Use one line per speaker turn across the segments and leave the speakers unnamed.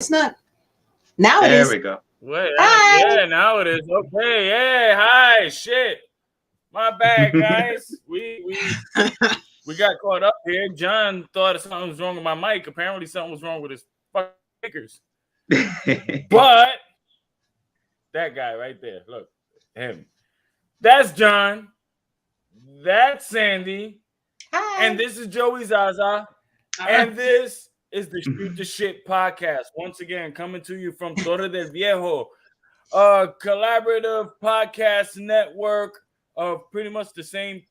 It's not. Now it
There
is.
we go.
Wait,
Hi.
yeah, now it is. Okay, hey, hi, shit. My bad, guys. We got caught up here. John thought something was wrong with my mic. Apparently, something was wrong with his fucking speakers. But that guy right there, look, him. That's John. That's Sandy.
Hi.
And this is Joey Zaza. And this is the Shoot the Shit podcast. Once again, coming to you from Torre del Viejo, a collaborative podcast network of pretty much the same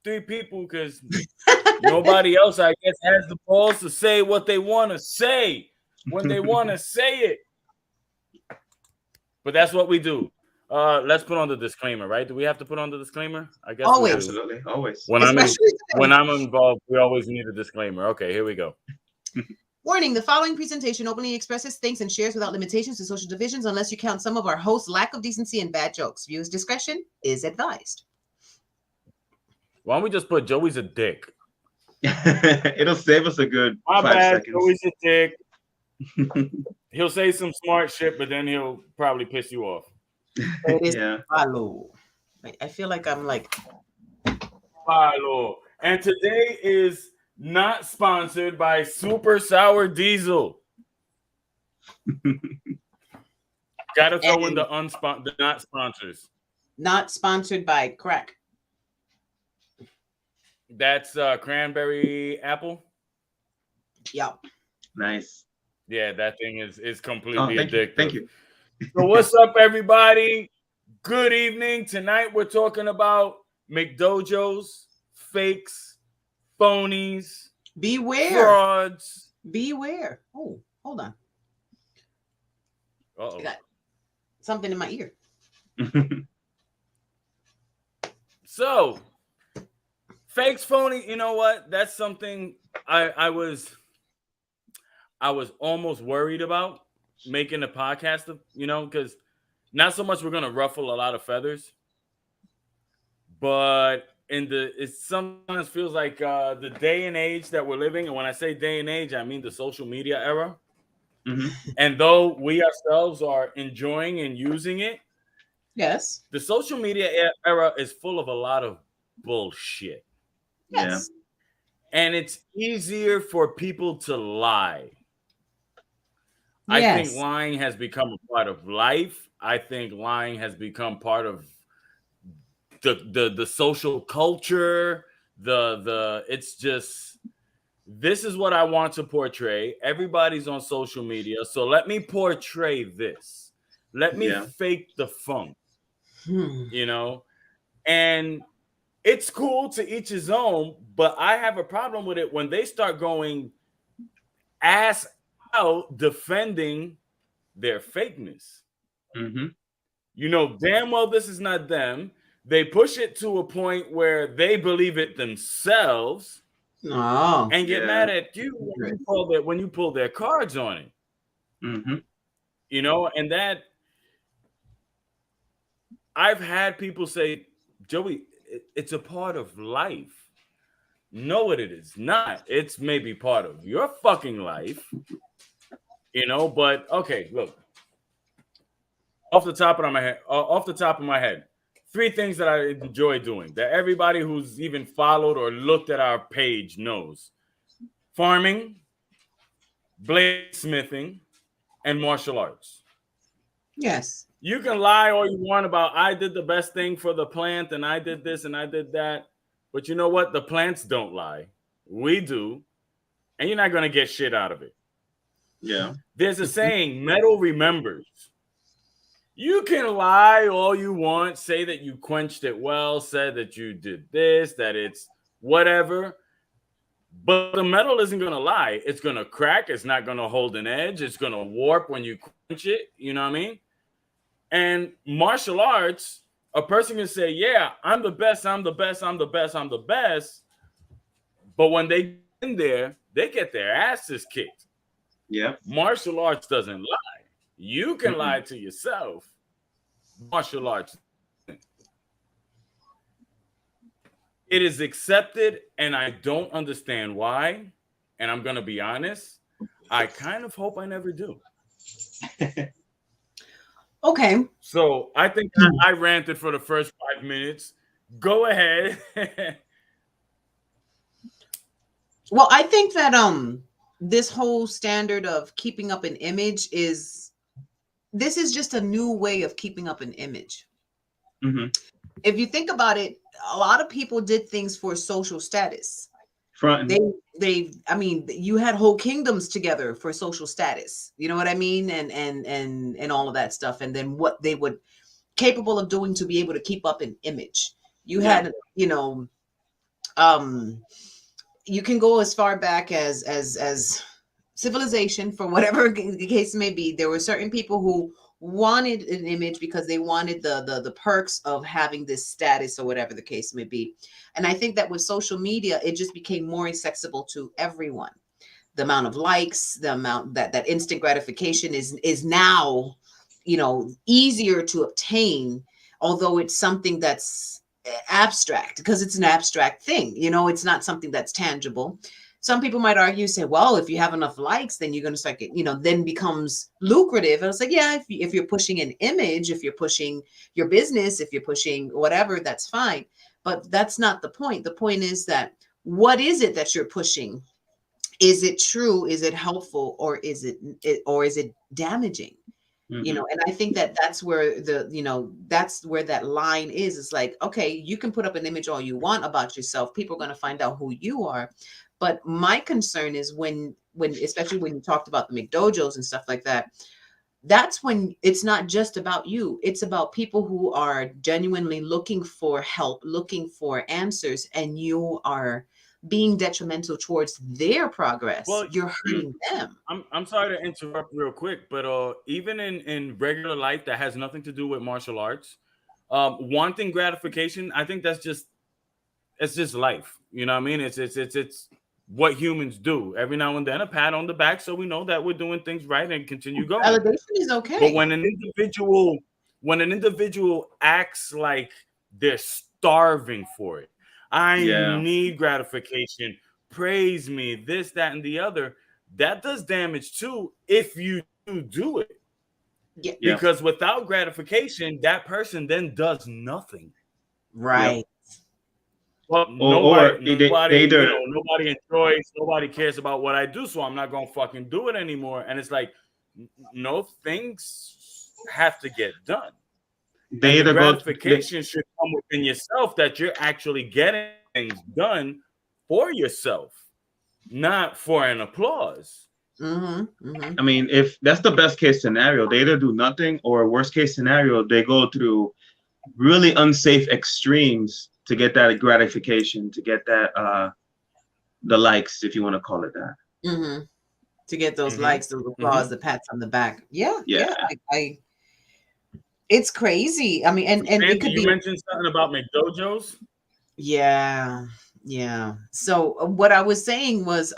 three people because nobody else, I guess, has the balls to say what they want to say when they want to say it. But that's what we do. Let's put on the disclaimer, right? Do we have to put on the disclaimer? I guess
Always.
we do.
Absolutely, always.
When I'm involved, we always need a disclaimer. Okay, here we go.
Warning, the following presentation openly expresses, thinks, and shares without limitations to social divisions unless you count some of our hosts' lack of decency and bad jokes. Viewers' discretion is advised.
Why don't we just put Joey's a dick?
It'll save us a good
My
5
bad,
seconds.
Joey's a dick. He'll say some smart shit, but then he'll probably piss you off.
Yeah.
Follow. I feel like I'm like.
Follow. And today is not sponsored by Super Sour Diesel. Gotta throw in the not sponsors.
Not sponsored by crack.
That's cranberry apple.
Yep.
Nice.
Yeah, that thing is completely
Thank you.
addictive.
Thank you.
So what's up, everybody? Good evening. Tonight we're talking about McDojos, fakes, phonies,
Beware.
frauds.
Beware. Oh, hold on.
Uh-oh.
I got something in my ear.
So, fakes, phony. You know what? That's something I was almost worried about making a podcast of, because not so much we're gonna ruffle a lot of feathers, but it sometimes feels like the day and age that we're living, and when I say day and age, I mean the social media era.
Mm-hmm.
And though we ourselves are enjoying and using it,
Yes.
the social media era is full of a lot of bullshit.
Yes.
And it's easier for people to lie. I
Yes.
think lying has become a part of life. I think lying has become part of the social culture. It's just, this is what I want to portray. Everybody's on social media, so let me portray this. Let me fake the funk. And it's cool to each his own, but I have a problem with it when they start going ass out defending their fakeness.
Mm-hmm.
Damn well this is not them. They push it to a point where they believe it themselves and get mad at you when you pull their cards on it.
Mm-hmm.
And that I've had people say, Joey, it's a part of life. No, it is not. It's maybe part of your fucking life, but okay, look. Off the top of my head, 3 things that I enjoy doing that everybody who's even followed or looked at our page knows: farming, bladesmithing, and martial arts.
Yes.
You can lie all you want about I did the best thing for the plant and I did this and I did that. But you know what? The plants don't lie. We do. And you're not going to get shit out of it.
Yeah.
There's a saying, metal remembers. You can lie all you want, say that you quenched it well, say that you did this, that it's whatever. But the metal isn't going to lie. It's going to crack. It's not going to hold an edge. It's going to warp when you quench it. You know what I mean? And martial arts, a person can say, yeah, I'm the best, I'm the best, I'm the best, I'm the best. But when they get in there, they get their asses kicked.
Yeah.
Martial arts doesn't lie. You can lie to yourself. Martial arts. It is accepted, and I don't understand why. And I'm going to be honest. I kind of hope I never do.
Okay.
So I think I ranted for the first 5 minutes. Go ahead.
Well, I think that this whole standard of keeping up an image is just a new way of keeping up an image.
Mm-hmm.
If you think about it, a lot of people did things for social status.
Front.
I mean, you had whole kingdoms together for social status. You know what I mean? And all of that stuff. And then what they would capable of doing to be able to keep up an image. You had, you know, you can go as far back as civilization, for whatever the case may be. There were certain people who wanted an image because they wanted the perks of having this status, or whatever the case may be. And I think that with social media, it just became more accessible to everyone. The amount of likes, the amount that instant gratification is now, you know, easier to obtain, although it's something that's abstract, because it's an abstract thing. You know, it's not something that's tangible. Some people might argue, say, well, if you have enough likes, then you're going to start getting, you know, then becomes lucrative. And it's like, yeah, if you're pushing an image, if you're pushing your business, if you're pushing whatever, that's fine. But that's not the point. The point is that what is it that you're pushing? Is it true? Is it helpful? Or is it damaging? You know, and I think that that's where that's where that line is. It's like, okay, you can put up an image all you want about yourself. People are going to find out who you are. But my concern is when especially when you talked about the McDojos and stuff like that, that's when it's not just about you. It's about people who are genuinely looking for help, looking for answers, and you are being detrimental towards their progress.
Well,
you're hurting them.
I'm sorry to interrupt real quick, but even in regular life that has nothing to do with martial arts, wanting gratification, I think it's just life. You know what I mean? It's what humans do. Every now and then a pat on the back so we know that we're doing things right and continue going.
Validation is okay.
But when an individual acts like they're starving for it, I need gratification, praise me, this, that, and the other, that does damage too if you do it.
Yeah.
Because without gratification, that person then does nothing.
Right.
Well, nobody enjoys, nobody cares about what I do, so I'm not gonna fucking do it anymore. And it's like, no, things have to get done. The gratification should come within yourself, that you're actually getting things done for yourself, not for an applause.
I mean, if that's the best case scenario, they either do nothing, or worst case scenario, they go through really unsafe extremes to get that gratification, to get that the likes, if you want to call it that.
To get those likes, the applause, the pats on the back. Yeah. I it's crazy. I mean, and it could
you mentioned something about McDojos.
Yeah. So what I was saying was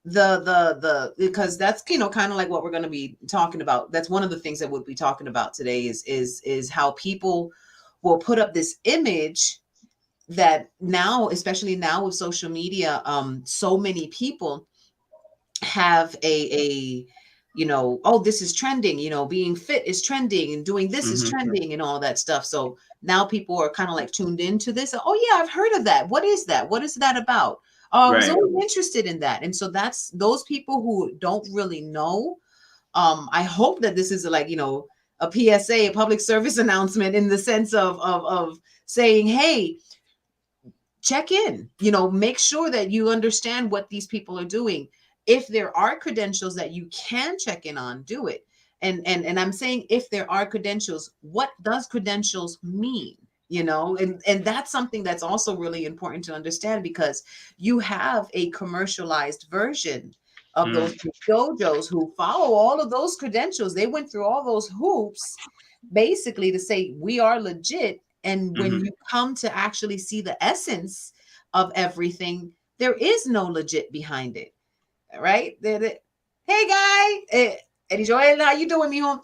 the because that's, you know, kind of like what we're going to be talking about. That's one of the things that we'll be talking about today is how people will put up this image that now, especially now with social media, so many people have a you know, oh, this is trending, you know, being fit is trending, and doing this is trending, and all that stuff. So now people are kind of like tuned into this. Oh yeah, I've heard of that. What is that? What is that about? Oh, I was always interested in that. And so that's those people who don't really know. I hope that this is like, you know, a PSA, a public service announcement, in the sense of saying, hey, check in, you know, make sure that you understand what these people are doing. If there are credentials that you can check in on, do it. And I'm saying, if there are credentials, what does credentials mean? You know, and that's something that's also really important to understand, because you have a commercialized version of those dojos who follow all of those credentials. They went through all those hoops basically to say we are legit. And when you come to actually see the essence of everything, there is no legit behind it. Right? Hey guy, Eddie Joel, how you doing, mijo?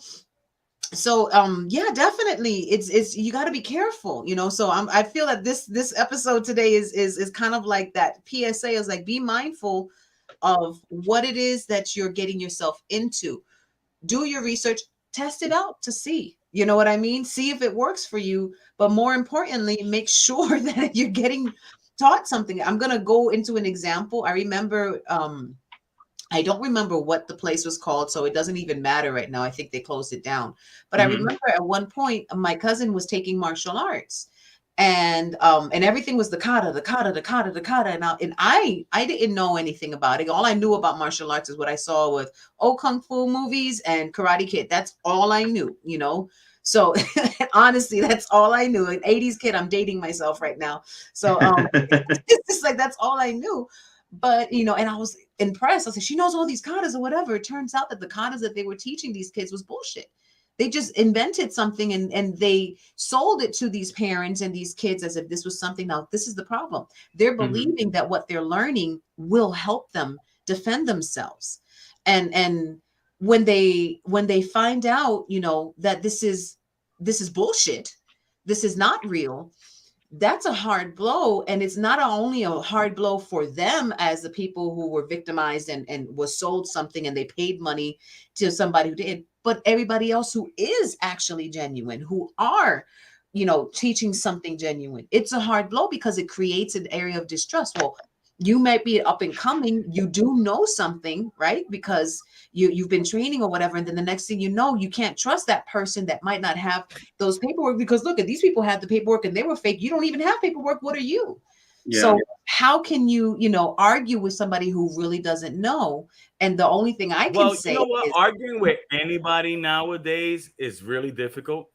So yeah, definitely it's you got to be careful, you know. So I feel that this episode today is kind of like that PSA, is like, be mindful of what it is that you're getting yourself into. do your research, test it out to see, you know what I mean? See if it works for you. But more importantly, make sure that you're getting taught something. I'm going to go into an example. I remember, I don't remember what the place was called, so it doesn't even matter right now. I think they closed it down. But I remember at one point, my cousin was taking martial arts, and everything was the kata, the kata, the kata, the kata. And I didn't know anything about it. All I knew about martial arts is what I saw with old kung fu movies and Karate Kid. That's all I knew, you know. So honestly, that's all I knew. An 80s kid, I'm dating myself right now. So it's just like that's all I knew. But you know, and I was impressed. I said, she knows all these katas or whatever. It turns out that the katas that they were teaching these kids was bullshit. They just invented something and they sold it to these parents and these kids as if this was something. Now, this is the problem. They're believing that what they're learning will help them defend themselves. And when they find out, you know, that this is bullshit, this is not real, that's a hard blow. And it's not only a hard blow for them as the people who were victimized and was sold something and they paid money to somebody who did, but everybody else who is actually genuine, who are, you know, teaching something genuine. It's a hard blow because it creates an area of distrust. Well, you might be up and coming, you do know something, right? Because you've been training or whatever, and then the next thing you know, you can't trust that person that might not have those paperwork, because look at these people had the paperwork and they were fake. You don't even have paperwork. What are you? Yeah. So how can you know, argue with somebody who really doesn't know? And the only thing I can say,
you know what, arguing with anybody nowadays is really difficult.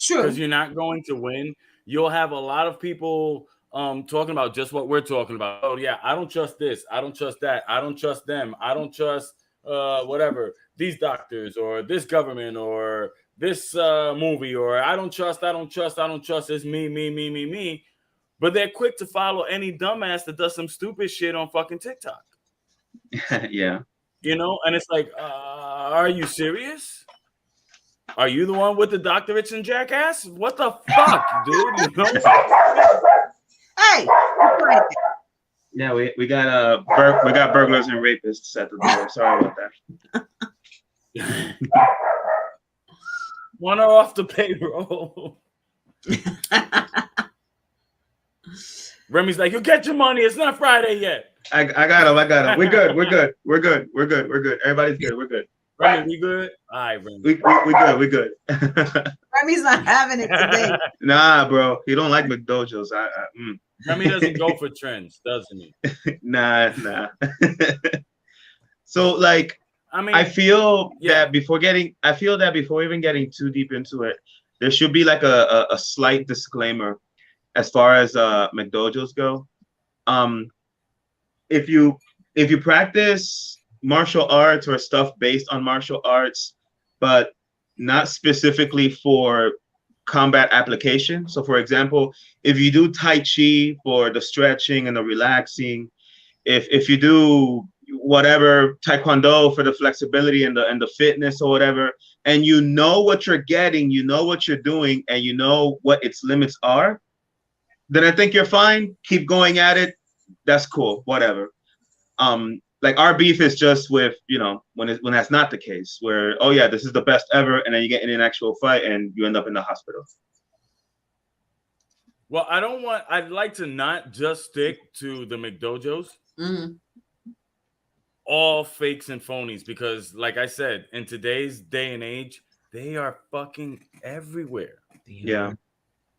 True,
because you're not going to win. You'll have a lot of people talking about just what we're talking about. Oh yeah, I don't trust this, I don't trust that, I don't trust them, I don't trust whatever, these doctors or this government or this movie, or I don't trust, it's me. But they're quick to follow any dumbass that does some stupid shit on fucking TikTok.
Yeah.
You know, and it's like, are you serious? Are you the one with the doctorates and jackass? What the fuck, dude? You know?
Hey,
yeah, we got we got burglars and rapists at the door. Sorry about that.
One are off the payroll. Remy's like, you get your money. It's not Friday yet.
I got him. We're good. Everybody's good. We're good.
Remy, we good? All right, Remy.
We good.
Remy's not having it today.
Nah, bro. He don't like McDojos.
Remy doesn't go for trends, doesn't he?
Nah. So, like, I mean, I feel that before even getting too deep into it, there should be like a slight disclaimer as far as McDojos go. If you practice martial arts or stuff based on martial arts, but not specifically for combat application. So for example, if you do Tai Chi for the stretching and the relaxing, if you do whatever Taekwondo for the flexibility and the fitness or whatever, and you know what you're getting, you know what you're doing, and you know what its limits are, then I think you're fine. Keep going at it. That's cool. Whatever. Like our beef is just with, you know, when that's not the case, where, oh yeah, this is the best ever, and then you get in an actual fight and you end up in the hospital.
Well, I'd like to not just stick to the McDojos.
Mm-hmm.
All fakes and phonies, because like I said, in today's day and age, they are fucking everywhere.
Yeah.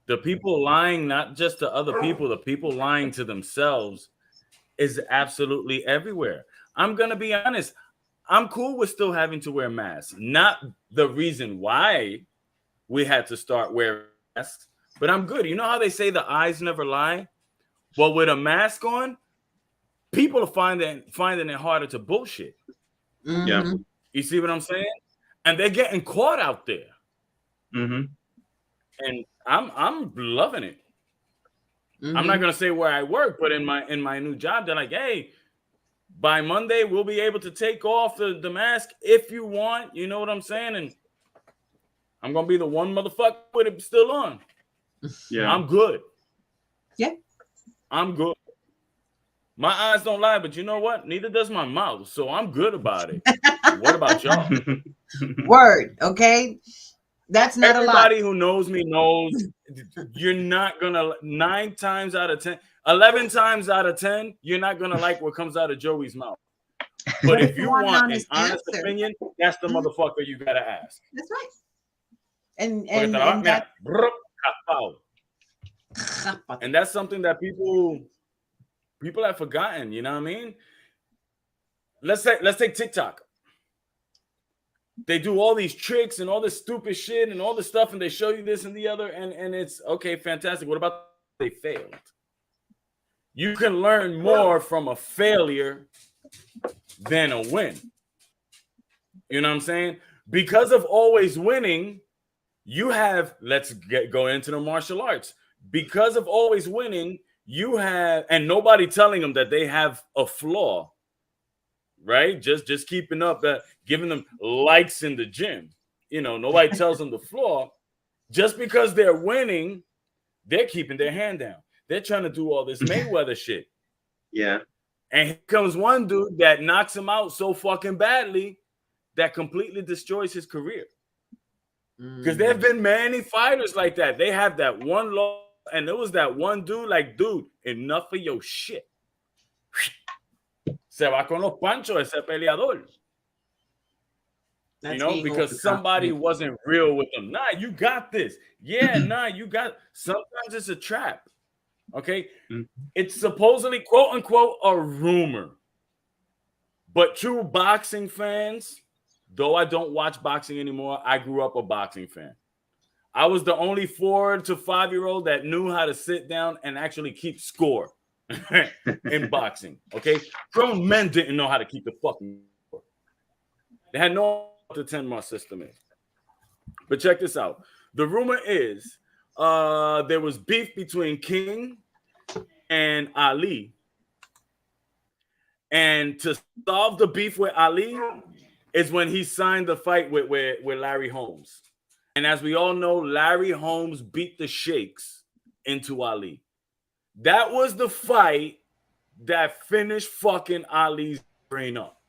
The people lying, not just to other people, the people lying to themselves is absolutely everywhere. I'm going to be honest. I'm cool with still having to wear masks. Not the reason why we had to start wearing masks, but I'm good. You know how they say the eyes never lie? Well, with a mask on, people are finding it harder to bullshit.
Mm-hmm.
Yeah.
You see what I'm saying? And they're getting caught out there.
Mm-hmm.
And I'm loving it.
Mm-hmm.
I'm not gonna say where I work, but in my new job, they're like, hey, by Monday we'll be able to take off the mask if you want. You know what I'm saying? And I'm gonna be the one motherfucker with it still on.
Yeah,
I'm good.
Yeah,
I'm good. My eyes don't lie, but you know what? Neither does my mouth. So I'm good about it. What about y'all?
Word, okay? That's not
Everybody
a lot.
who knows me knows you're not gonna 9 times out of 10, 11 times out of 10, you're not gonna like what comes out of Joey's mouth. But
But if
if
you
you
want an
want an
honest
honest
answer,
opinion, that's the
mhm,
motherfucker you gotta ask.
that's right. And
Porque te
and
la va,
and that
mira, capao. And that's something that people have forgotten. You know what I mean? Let's take TikTok. They do all these tricks and all this stupid shit and all this stuff, and they show you this and the other, and it's okay, fantastic. What about they failed? You can learn more from a failure than a win. You know what I'm saying? Because of always winning, you have, go into the martial arts. Because of always winning, you have, and nobody telling them that they have a flaw, right? Just keeping up, that giving them likes in the gym. You know, nobody tells them the flaw. Just because they're winning, they're keeping their hand down. They're trying to do all this Mayweather shit.
Yeah.
And here comes one dude that knocks him out so fucking badly that completely destroys his career. Because there have been many fighters like that. They have that one loss, and there was that one dude, like, dude, enough of your shit. Se va con los panchos ese peleador.
that's
You know,
being
because somebody
overconfident.
wasn't real with them. Nah, you got this. Yeah, nah, you got. Sometimes it's a trap. Okay, it's supposedly quote unquote a rumor, but true boxing fans, though I don't watch boxing anymore, I grew up a boxing fan. I was the only 4 to 5-year-old that knew how to sit down and actually keep score in boxing. Okay, grown men didn't know how to keep the fucking score. They had no what the 10-month system is. But check this out. The rumor is there was beef between King and Ali. And to solve the beef with Ali is when he signed the fight with Larry Holmes. And as we all know, Larry Holmes beat the Sheiks into Ali. That was the fight that finished fucking Ali's brain up.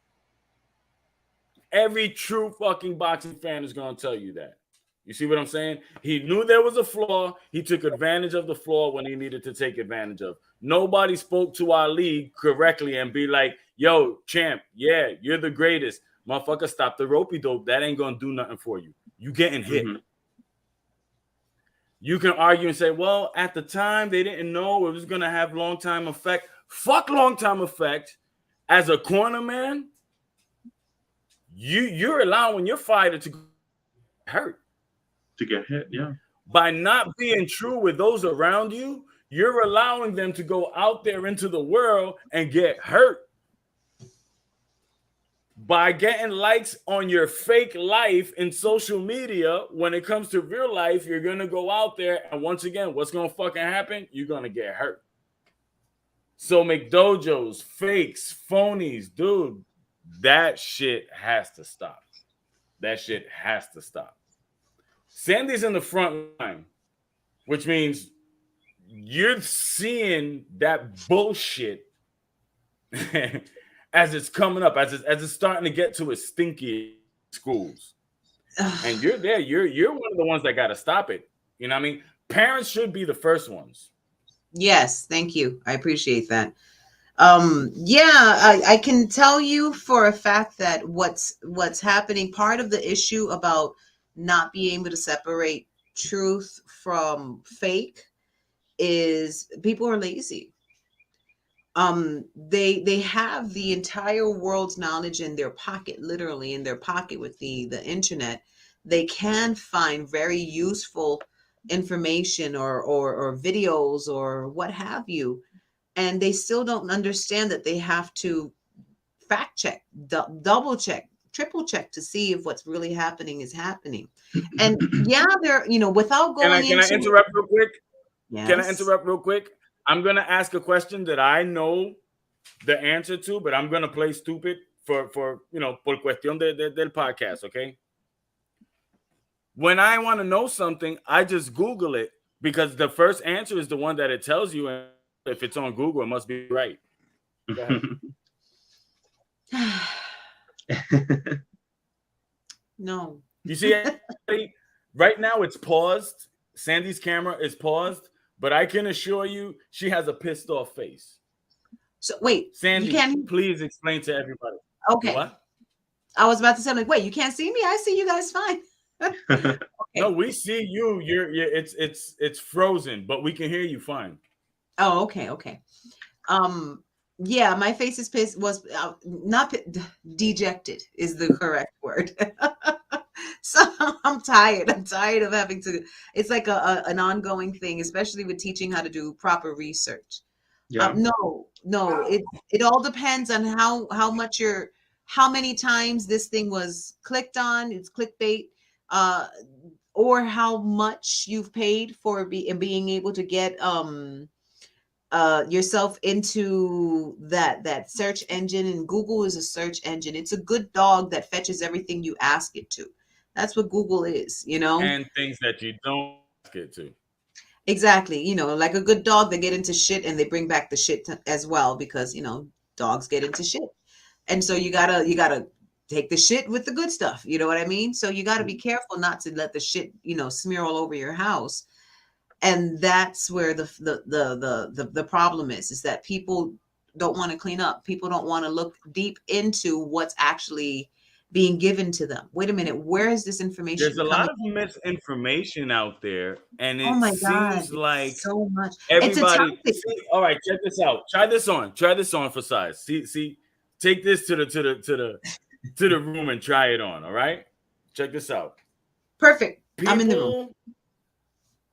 Every true fucking boxing fan is going to tell you that. You see what I'm saying? He knew there was a flaw. He took advantage of the flaw when he needed to take advantage of. Nobody spoke to Ali correctly and be like, yo, champ, yeah, you're the greatest. Motherfucker, stop the ropey dope. That ain't going to do nothing for you. You getting hit. Mm-hmm. You can argue and say, well, at the time, they didn't know it was going to have long-time effect. Fuck long-time effect. As a corner man, you're allowing your fighter to get hurt.
To get hit, yeah.
By not being true with those around you, you're allowing them to go out there into the world and get hurt. By getting likes on your fake life in social media, when it comes to real life, you're going to go out there and once again, what's going to fucking happen? You're going to get hurt. So McDojos, fakes, phonies, dude, that shit has to stop. That shit has to stop. Sandy's in the front line, which means you're seeing that bullshit as it's coming up, as it's starting to get to its stinky schools. And you're there. You're one of the ones that got to stop it. You know what I mean? Parents should be the first ones.
Yes, thank you. I appreciate that. I can tell you for a fact that what's happening, part of the issue about not being able to separate truth from fake is people are lazy. They have the entire world's knowledge in their pocket, literally in their pocket with the internet. They can find very useful information or videos or what have you, and they still don't understand that they have to fact check, double check, triple check to see if what's really happening is happening. And yeah, they're, without going
Can I interrupt real quick?
Yes.
Can I interrupt real quick? I'm going to ask a question that I know the answer to, but I'm going to play stupid for por cuestión del podcast, okay? When I want to know something, I just Google it because the first answer is the one that it tells you, and if it's on Google, it must be right. Go ahead.
No.
You see, right now it's paused. Sandy's camera is paused, but I can assure you she has a pissed off face.
So wait, you
Sandy,
can't.
please explain to everybody. The
Okay.
what?
I was about to say, I'm like, wait, you can't see me? I see you guys fine.
No,
Okay.
we see you. You're it's frozen, but we can hear you fine.
Oh, okay, okay. Yeah, my face is pissed was not dejected is the correct word. So I'm tired. I'm tired of having to. It's like an ongoing thing, especially with teaching how to do proper research.
Yeah.
No, it all depends on how much you're, how many times this thing was clicked on. It's clickbait, uh, or how much you've paid for being able to get yourself into that search engine. And Google is a search engine. It's a good dog that fetches everything you ask it to. That's what Google is, you know.
And things that you don't get to.
Exactly, you know, like a good dog, they get into shit and they bring back the shit as well, because you know dogs get into shit. And so you gotta take the shit with the good stuff, you know what I mean? So you gotta be careful not to let the shit, you know, smear all over your house. And that's where the problem is that people don't want to clean up. People don't want to look deep into what's actually being given to them. Wait a minute, where is this
There's
information
a lot
coming?
of misinformation out there, and
Oh
it
my God,
seems like
it's so much. It's a
everybody.
topic.
See, all right, check this out. Try this on. Try this on for size. See. Take this to the room and try it on. All right. Check this out.
Perfect. I'm in the room.
People.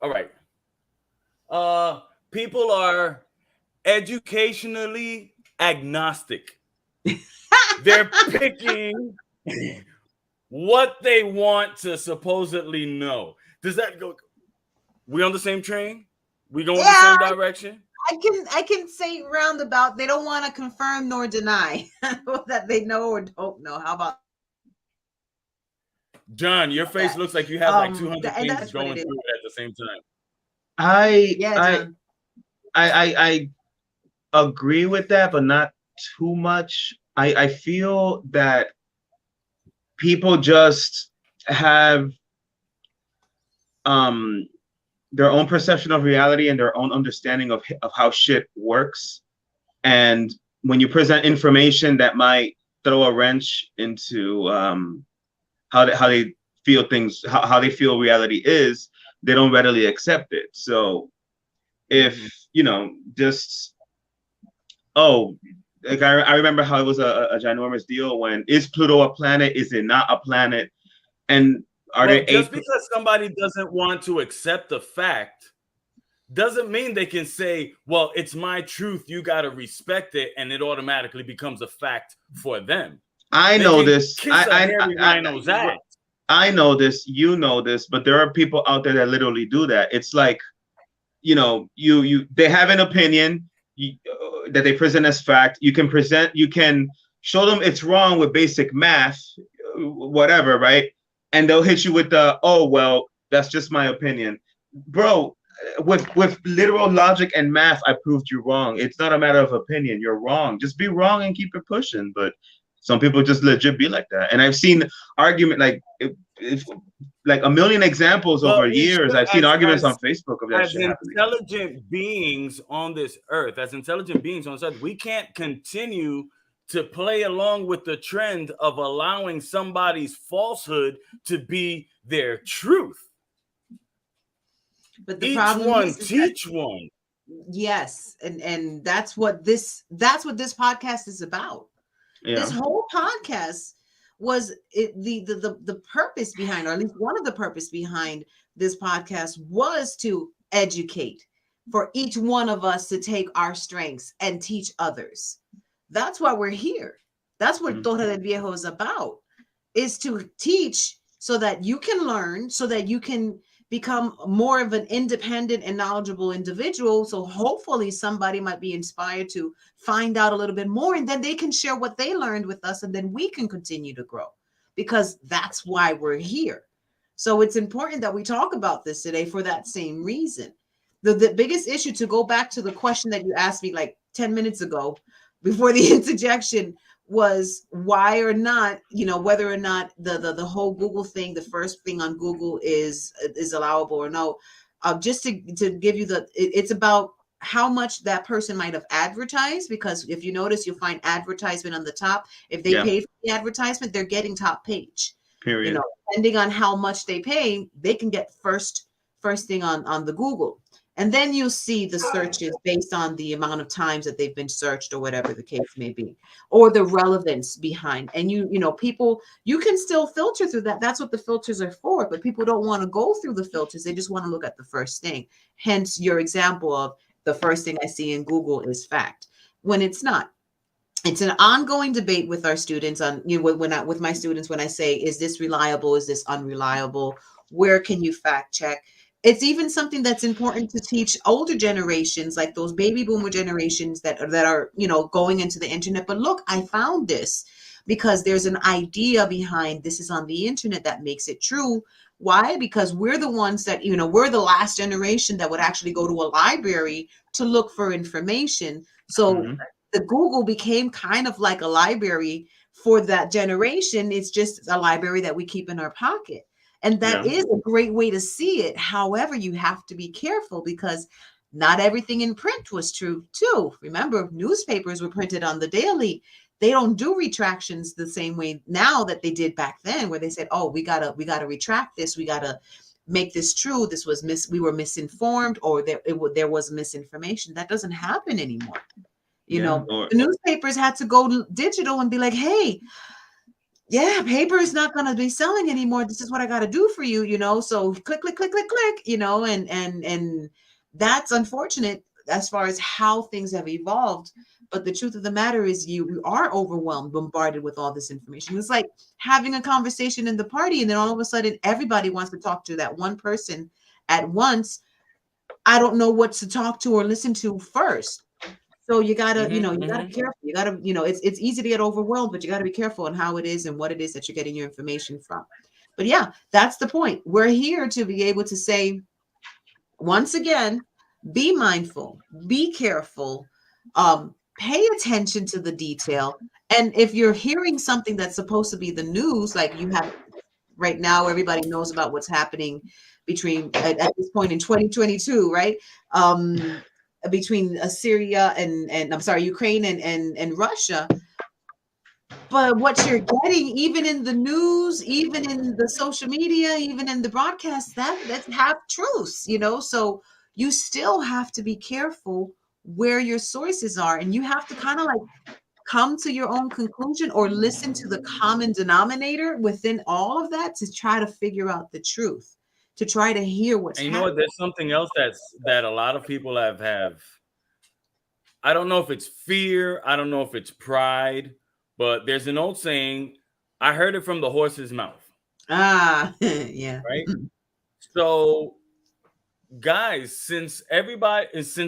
All right. People are educationally agnostic. They're picking what they want to supposedly know. Does that go? We on the same train? We going the
Yeah,
same direction?
I can say roundabout. They don't want to confirm nor deny that they know or don't know. How about
John, your face
that?
looks like you have like 200
And
things
that's what
going
it is.
through it at the same time.
I
Yeah,
I
John.
I agree with that, but not too much. I feel that people just have um their own perception of reality and their own understanding of how shit works. And when you present information that might throw a wrench into how they feel things, how they feel reality is, they don't readily accept it. So if you know, just oh, like I remember how it was a ginormous deal when, is Pluto a planet? Is it not a planet? And are
Well,
there
just
eight?
because somebody doesn't want to accept the fact doesn't mean they can say, well, it's my truth, you got to respect it, and it automatically becomes a fact for them.
I
They
know
can
this.
kiss a hairy rhino's ass.
I know this. You know this. But there are people out there that literally do that. It's like, you know, they have an opinion that they present as fact. You can show them it's wrong with basic math, whatever, right? And they'll hit you with the, oh well, that's just my opinion, bro. With literal logic and math, I proved you wrong. It's not a matter of opinion. You're wrong. Just be wrong and keep it pushing. But some people just legit be like that. And I've seen argument if like a million examples
But
over
we
years.
should,
I've seen arguments on Facebook of that
as
shit happening.
intelligent beings on this earth, we can't continue to play along with the trend of allowing somebody's falsehood to be their truth.
But the
Each
problem
one
is
teach one.
yes, and that's what this podcast is about.
Yeah.
This whole podcast was the purpose behind, or at least one of the purpose behind this podcast, was to educate, for each one of us to take our strengths and teach others. That's why we're here. That's what Torre del Viejo is about, is to teach so that you can learn, so that you can become more of an independent and knowledgeable individual. So hopefully somebody might be inspired to find out a little bit more, and then they can share what they learned with us, and then we can continue to grow, because that's why we're here. So it's important that we talk about this today for that same reason. The biggest issue, to go back to the question that you asked me like 10 minutes ago before the interjection, was why or not, whether or not the whole Google thing, the first thing on Google is allowable or no. Just to give you it's about how much that person might have advertised, because if you notice, you'll find advertisement on the top. If they pay for the advertisement, they're getting top page.
Period.
Depending on how much they pay, they can get first thing on the Google. And then you'll see the searches based on the amount of times that they've been searched or whatever the case may be, or the relevance behind. And people, you can still filter through that. That's what the filters are for. But people don't want to go through the filters. They just want to look at the first thing. Hence your example of the first thing I see in Google is fact, when it's not. It's an ongoing debate with our students on, with my students, when I say, is this reliable? Is this unreliable? Where can you fact check? It's even something that's important to teach older generations, like those baby boomer generations that are, going into the internet. But look, I found this because there's an idea behind this is on the internet that makes it true. Why? Because we're the ones that, we're the last generation that would actually go to a library to look for information. So the Google became kind of like a library for that generation. It's just a library that we keep in our pocket. And that is a great way to see it. However, you have to be careful because not everything in print was true too. Remember, newspapers were printed on the daily. They don't do retractions the same way now that they did back then, where they said, oh, we gotta retract this. We gotta make this true. This was we were misinformed, or there was misinformation. That doesn't happen anymore. The newspapers had to go digital and be like, hey, paper is not going to be selling anymore. This is what I got to do for you, so click, click, click, click, click, and that's unfortunate as far as how things have evolved. But the truth of the matter is you are overwhelmed, bombarded with all this information. It's like having a conversation in the party, and then all of a sudden everybody wants to talk to that one person at once. I don't know what to talk to or listen to first. So you gotta, you gotta be careful. You gotta, it's easy to get overwhelmed, but you gotta be careful on how it is and what it is that you're getting your information from. But yeah, that's the point. We're here to be able to say, once again, be mindful, be careful, pay attention to the detail. And if you're hearing something that's supposed to be the news, like you have right now, everybody knows about what's happening at this point in 2022, right? Between Syria and I'm sorry, Ukraine and Russia. But what you're getting, even in the news, even in the social media, even in the broadcast, that's half truths, so you still have to be careful where your sources are, and you have to kind of like come to your own conclusion or listen to the common denominator within all of that to try to figure out the truth, to try to hear what's happening.
What? There's something else that a lot of people have. I don't know if it's fear. I don't know if it's pride. But there's an old saying. I heard it from the horse's mouth.
Yeah.
Right. So, guys, since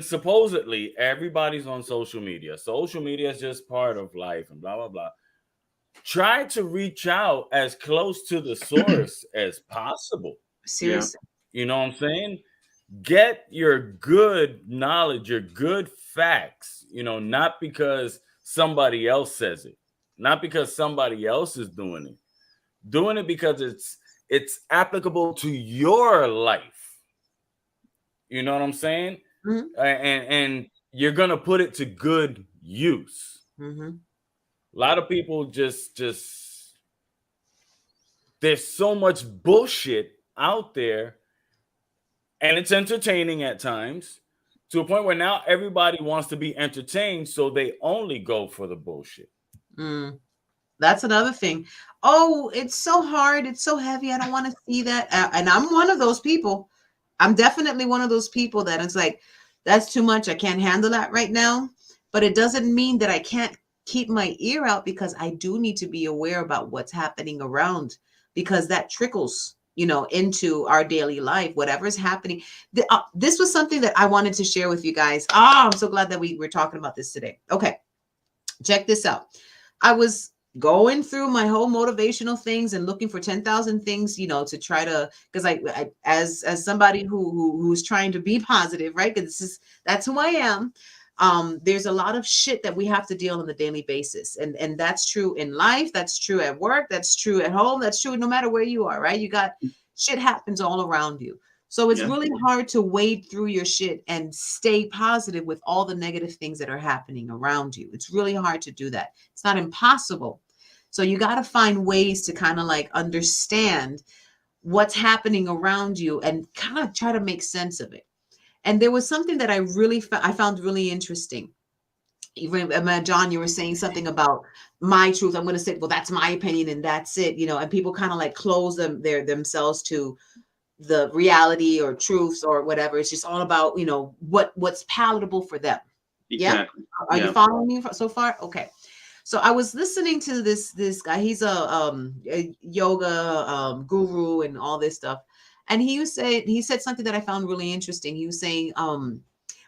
supposedly everybody's on social media is just part of life and blah blah blah. Try to reach out as close to the source as possible.
Seriously.
You know what I'm saying? Get your good knowledge, your good facts, not because somebody else says it, not because somebody else is doing it because it's applicable to your life. You know what I'm saying? And you're going to put it to good use. A lot of people just there's so much bullshit out there, and it's entertaining at times, to a point where now everybody wants to be entertained, so they only go for the bullshit.
That's another thing. Oh, it's so hard. It's so heavy. I don't want to see that. And I'm one of those people. I'm definitely one of those people that it's like, that's too much. I can't handle that right now. But it doesn't mean that I can't keep my ear out, because I do need to be aware about what's happening around, because that trickles, into our daily life, whatever's happening. This was something that I wanted to share with you guys. I'm so glad that we're talking about this today. Okay, check this out. I was going through my whole motivational things and looking for 10,000 things, to try to, because I as somebody who's trying to be positive, right? Because that's who I am. There's a lot of shit that we have to deal on a daily basis. And that's true in life. That's true at work. That's true at home. That's true no matter where you are, right? You got shit happens all around you. So it's really hard to wade through your shit and stay positive with all the negative things that are happening around you. It's really hard to do that. It's not impossible. So you got to find ways to kind of like understand what's happening around you and kind of try to make sense of it. And there was something that I found really interesting. Even John, you were saying something about my truth. I'm going to say, well, that's my opinion and that's it, you know, and people kind of like close themselves to the reality or truths or whatever. It's just all about, you know, what's palatable for them.
Exactly.
Yeah. Are you following me so far? Okay. So I was listening to this guy. He's a yoga guru and all this stuff. And he said something that I found really interesting. He was saying,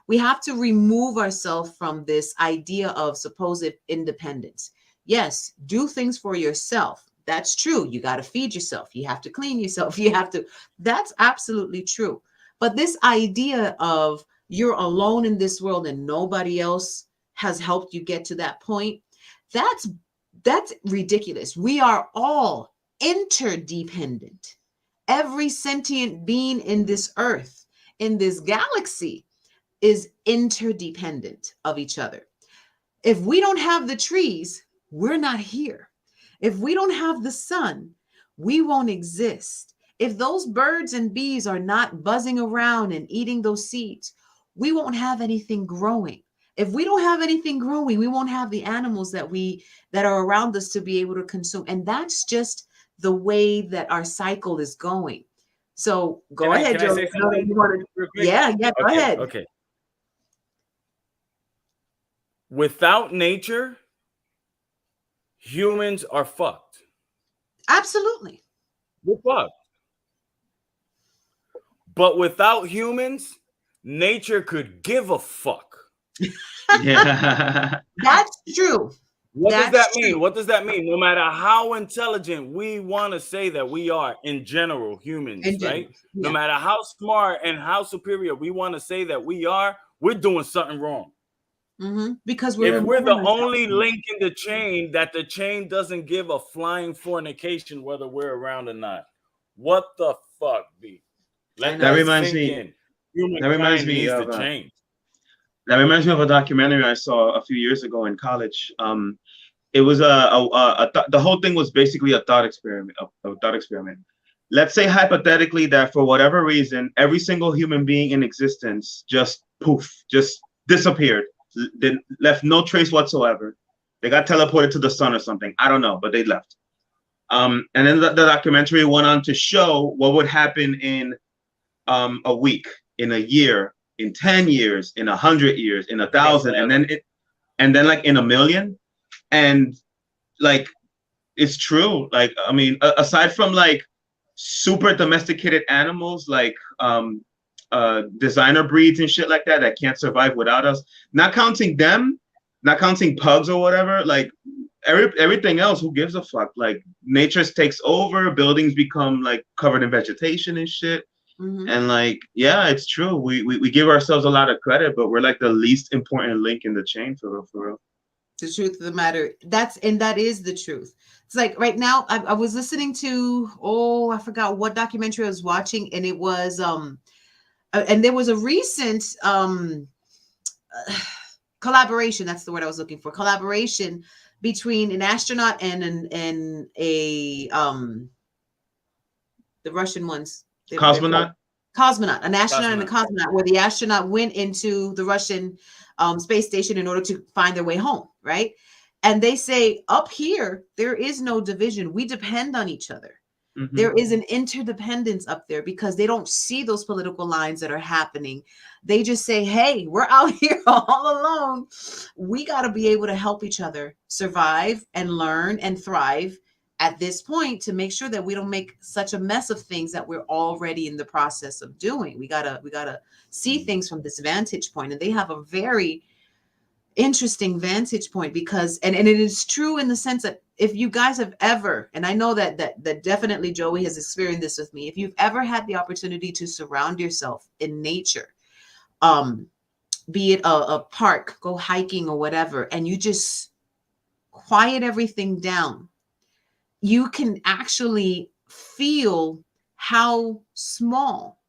we have to remove ourselves from this idea of supposed independence. Yes, do things for yourself. That's true. You got to feed yourself. You have to clean yourself. That's absolutely true. But this idea of you're alone in this world and nobody else has helped you get to that point, that's ridiculous. We are all interdependent. Every sentient being in this earth, in this galaxy, is interdependent of each other. If we don't have the trees, we're not here. If we don't have the sun, we won't exist. If those birds and bees are not buzzing around and eating those seeds, we won't have anything growing. If we don't have anything growing, we won't have the animals that are around us to be able to consume. And that's just the way that our cycle is going. So go ahead, Joe. Yeah, go ahead.
Okay. Without nature, humans are fucked.
Absolutely.
We're fucked. But without humans, nature could give a fuck.
Yeah.
That's true.
What does that mean? What does that mean? No matter how intelligent we want to say that we are in general, humans, right? Yeah. No matter how smart and how superior we want to say that we are, we're doing something wrong.
Mm-hmm. Because
if we're the only link in the chain that the chain doesn't give a flying fornication whether we're around or not, what the fuck, B?
That reminds me. That reminds me of
the change.
That reminds me of a documentary I saw a few years ago in college. It was the whole thing was basically a thought experiment. Let's say hypothetically that for whatever reason, every single human being in existence just disappeared. They left no trace whatsoever. They got teleported to the sun or something. I don't know, but they left. And then the documentary went on to show what would happen in a week, in a year, in 10 years, in 100 years, in 1,000, and then like in 1,000,000. And like, it's true. Like, I mean, aside from like super domesticated animals, like designer breeds and shit like that can't survive without us, not counting them, not counting pugs or whatever, like everything else, who gives a fuck? Like, nature takes over, buildings become like covered in vegetation and shit. Mm-hmm. And like, yeah, it's true. We give ourselves a lot of credit, but we're like the least important link in the chain, for real.
The truth of the matter, that is the truth. It's like right now, I was listening to, I forgot what documentary I was watching, and it was and there was a recent collaboration. That's the word I was looking for. Collaboration between an astronaut and the Russian ones.
Cosmonaut,
an astronaut and a cosmonaut, where the astronaut went into the Russian space station in order to find their way home, right? And they say up here, there is no division. We depend on each other. Mm-hmm. There is an interdependence up there because they don't see those political lines that are happening. They just say, hey, we're out here all alone. We got to be able to help each other survive and learn and thrive at this point to make sure that we don't make such a mess of things that we're already in the process of doing. We gotta see things from this vantage point. And they have a very interesting vantage point because, and it is true in the sense that if you guys have ever, and I know that definitely Joey has experienced this with me, if you've ever had the opportunity to surround yourself in nature, be it a park, go hiking or whatever, and you just quiet everything down, you can actually feel how small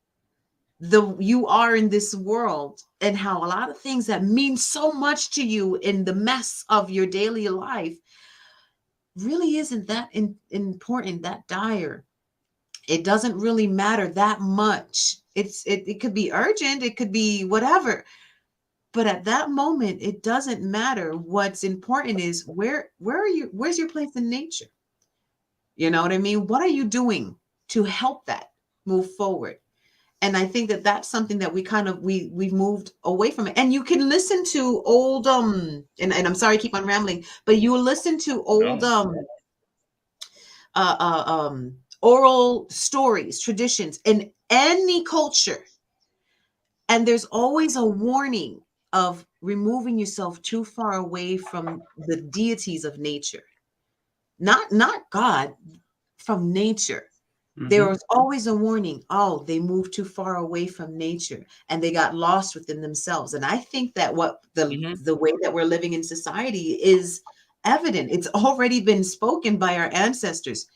you are in this world, and how a lot of things that mean so much to you in the mess of your daily life really isn't that important, that dire. It doesn't really matter that much. It could be urgent, it could be whatever, but at that moment it doesn't matter. What's important is where's your place in nature? You know what I mean? What are you doing to help that move forward? And I think that that's something that we've moved away from it. And you can listen to old and I'm sorry I keep on rambling, but you will listen to old oral stories, traditions in any culture, and there's always a warning of removing yourself too far away from the deities of nature, not God, from nature. There was always a warning. Oh, they moved too far away from nature and they got lost within themselves. And I think that what the way that we're living in society is evident. It's already been spoken by our ancestors.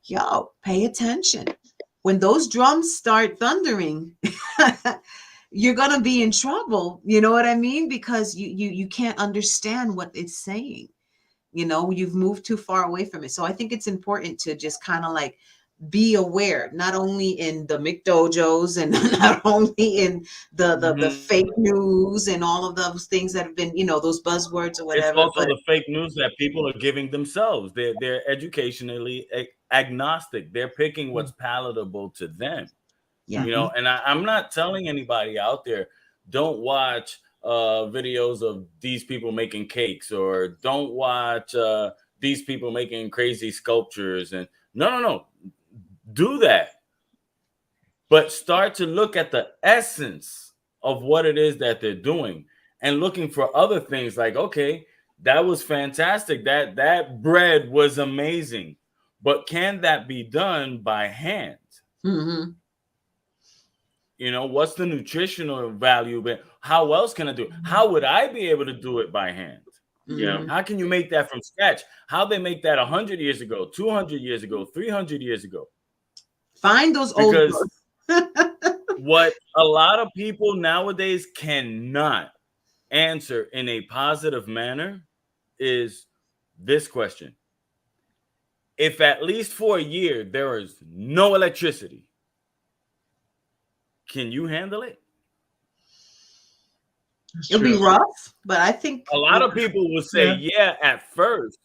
Yo, pay attention. When those drums start thundering, you're gonna be in trouble. You know what I mean? Because you can't understand what it's saying. You know, you've moved too far away from it. So I think it's important to just kind of like be aware, not only in the McDojos and not only in the fake news and all of those things that have been, you know, those buzzwords or whatever.
It's also the fake news that people are giving themselves. They're educationally agnostic. They're picking what's palatable to them.
Yeah.
You know, and I'm not telling anybody out there, don't watch videos of these people making cakes, or don't watch these people making crazy sculptures. And no. Do that. But start to look at the essence of what it is that they're doing, and looking for other things like, okay, that was fantastic. That bread was amazing. But can that be done by hand? You know, what's the nutritional value? But how else can I do it? How would I be able to do it by hand?
Yeah.
How can you make that from scratch? How they make that 100 years ago, 200 years ago, 300 years ago?
Find those old books.
What a lot of people nowadays cannot answer in a positive manner is this question. If at least for a year there is no electricity, can you handle it?
It'll be rough, but I think
a lot of people will say yeah at first,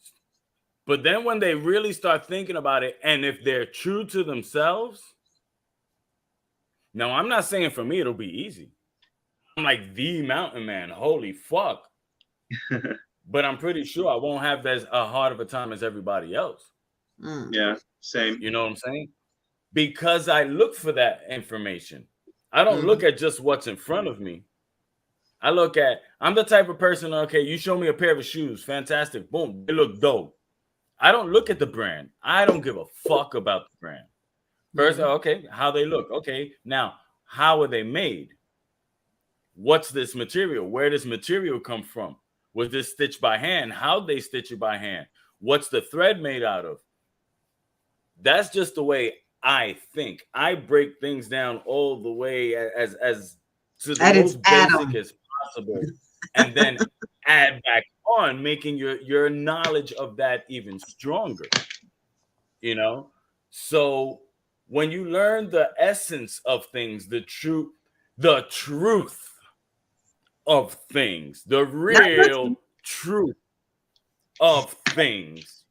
but then when they really start thinking about it, and if they're true to themselves. Now, I'm not saying for me it'll be easy. I'm like the mountain man. Holy fuck. But I'm pretty sure I won't have as hard of a time as everybody else.
Yeah, same.
You know what I'm saying? Because I look for that information. I don't look at just what's in front of me. I'm the type of person, okay, you show me a pair of shoes, fantastic, boom, they look dope. I don't look at the brand. I don't give a fuck about the brand. First, okay, how they look. Okay, now, how are they made? What's this material? Where does material come from? Was this stitched by hand? How'd they stitch it by hand? What's the thread made out of? That's just the way I think. I break things down all the way as to the most basic as possible, and then add back on, making your knowledge of that even stronger. You know? So when you learn the essence of things, the truth of things, the real truth of things,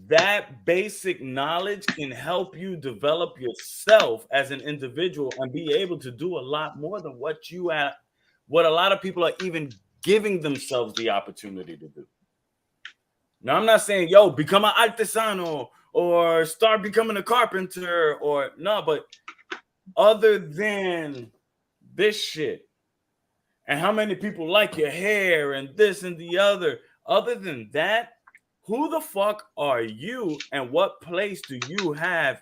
that basic knowledge can help you develop yourself as an individual and be able to do a lot more than what a lot of people are even giving themselves the opportunity to do. Now, I'm not saying, yo, become an artesano or start becoming a carpenter or no, but other than this shit and how many people like your hair and this and the other than that, who the fuck are you and what place do you have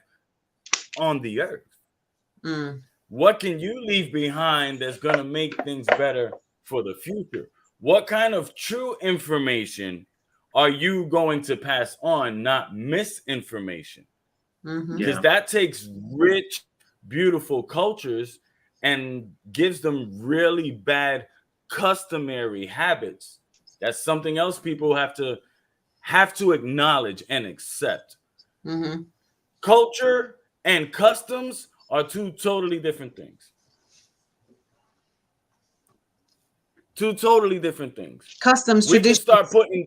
on the earth? What can you leave behind that's going to make things better for the future. What kind of true information are you going to pass on, not misinformation? Because that takes rich, beautiful cultures and gives them really bad customary habits. That's something else people have to acknowledge and accept. Culture and customs are two totally different things. Two totally different things.
Customs,
We
traditions.
can start putting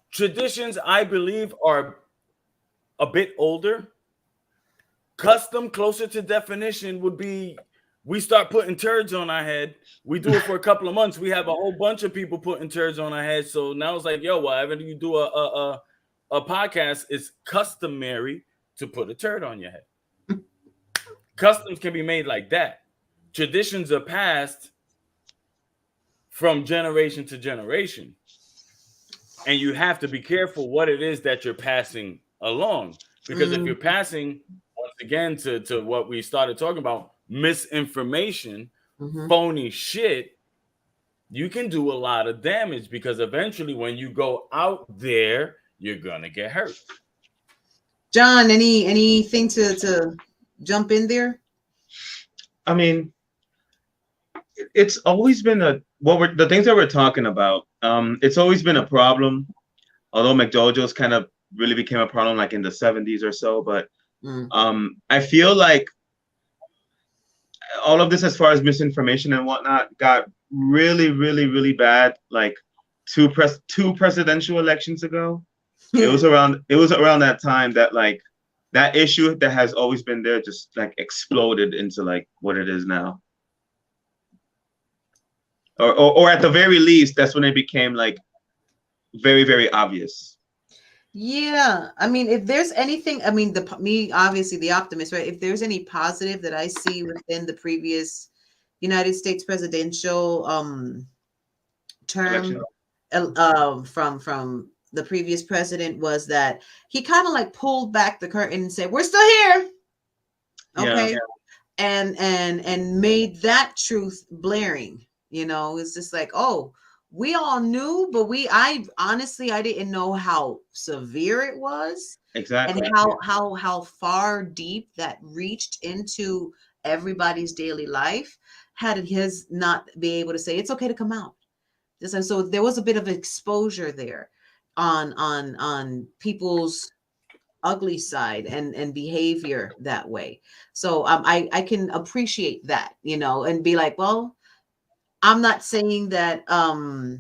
traditions, I believe, are a bit older. Custom, closer to definition, would be we start putting turds on our head. We do it for a couple of months. We have a whole bunch of people putting turds on our head. So now it's like, yo, whatever you do a podcast, it's customary to put a turd on your head. Customs can be made like that. Traditions are passed from generation to generation. And you have to be careful what it is that you're passing along. Because if you're passing, once again, to what we started talking about, misinformation, phony shit, you can do a lot of damage, because eventually when you go out there, you're going to get hurt.
John, anything to jump in there?
I mean, it's always been the things that we're talking about. It's always been a problem. Although McDojo's kind of really became a problem like in the 70s or so, but I feel like all of this, as far as misinformation and whatnot, got really, really, really bad like two presidential elections ago. It was around that time that like that issue that has always been there just like exploded into like what it is now. Or at the very least, that's when it became like very, very obvious.
Yeah, I mean, if there's anything, I mean, me obviously the optimist, right? If there's any positive that I see within the previous United States presidential term from the previous president, was that he kind of like pulled back the curtain and said, "We're still here." Okay. Yeah. And made that truth blaring. You know, it's just like, oh, we all knew, but I honestly didn't know how severe it was.
Exactly.
And how far deep that reached into everybody's daily life, had his not be able to say it's okay to come out. So there was a bit of exposure there on people's ugly side and behavior that way. So I can appreciate that, you know, and be like, well, I'm not saying that I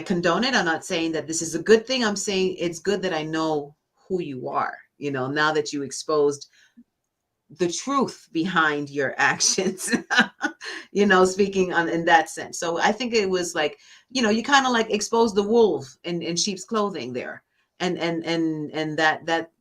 condone it. I'm not saying that this is a good thing. I'm saying it's good that I know who you are, you know, now that you exposed the truth behind your actions, you know, speaking in that sense. So I think it was like, you know, you kind of like expose the wolf in sheep's clothing there. And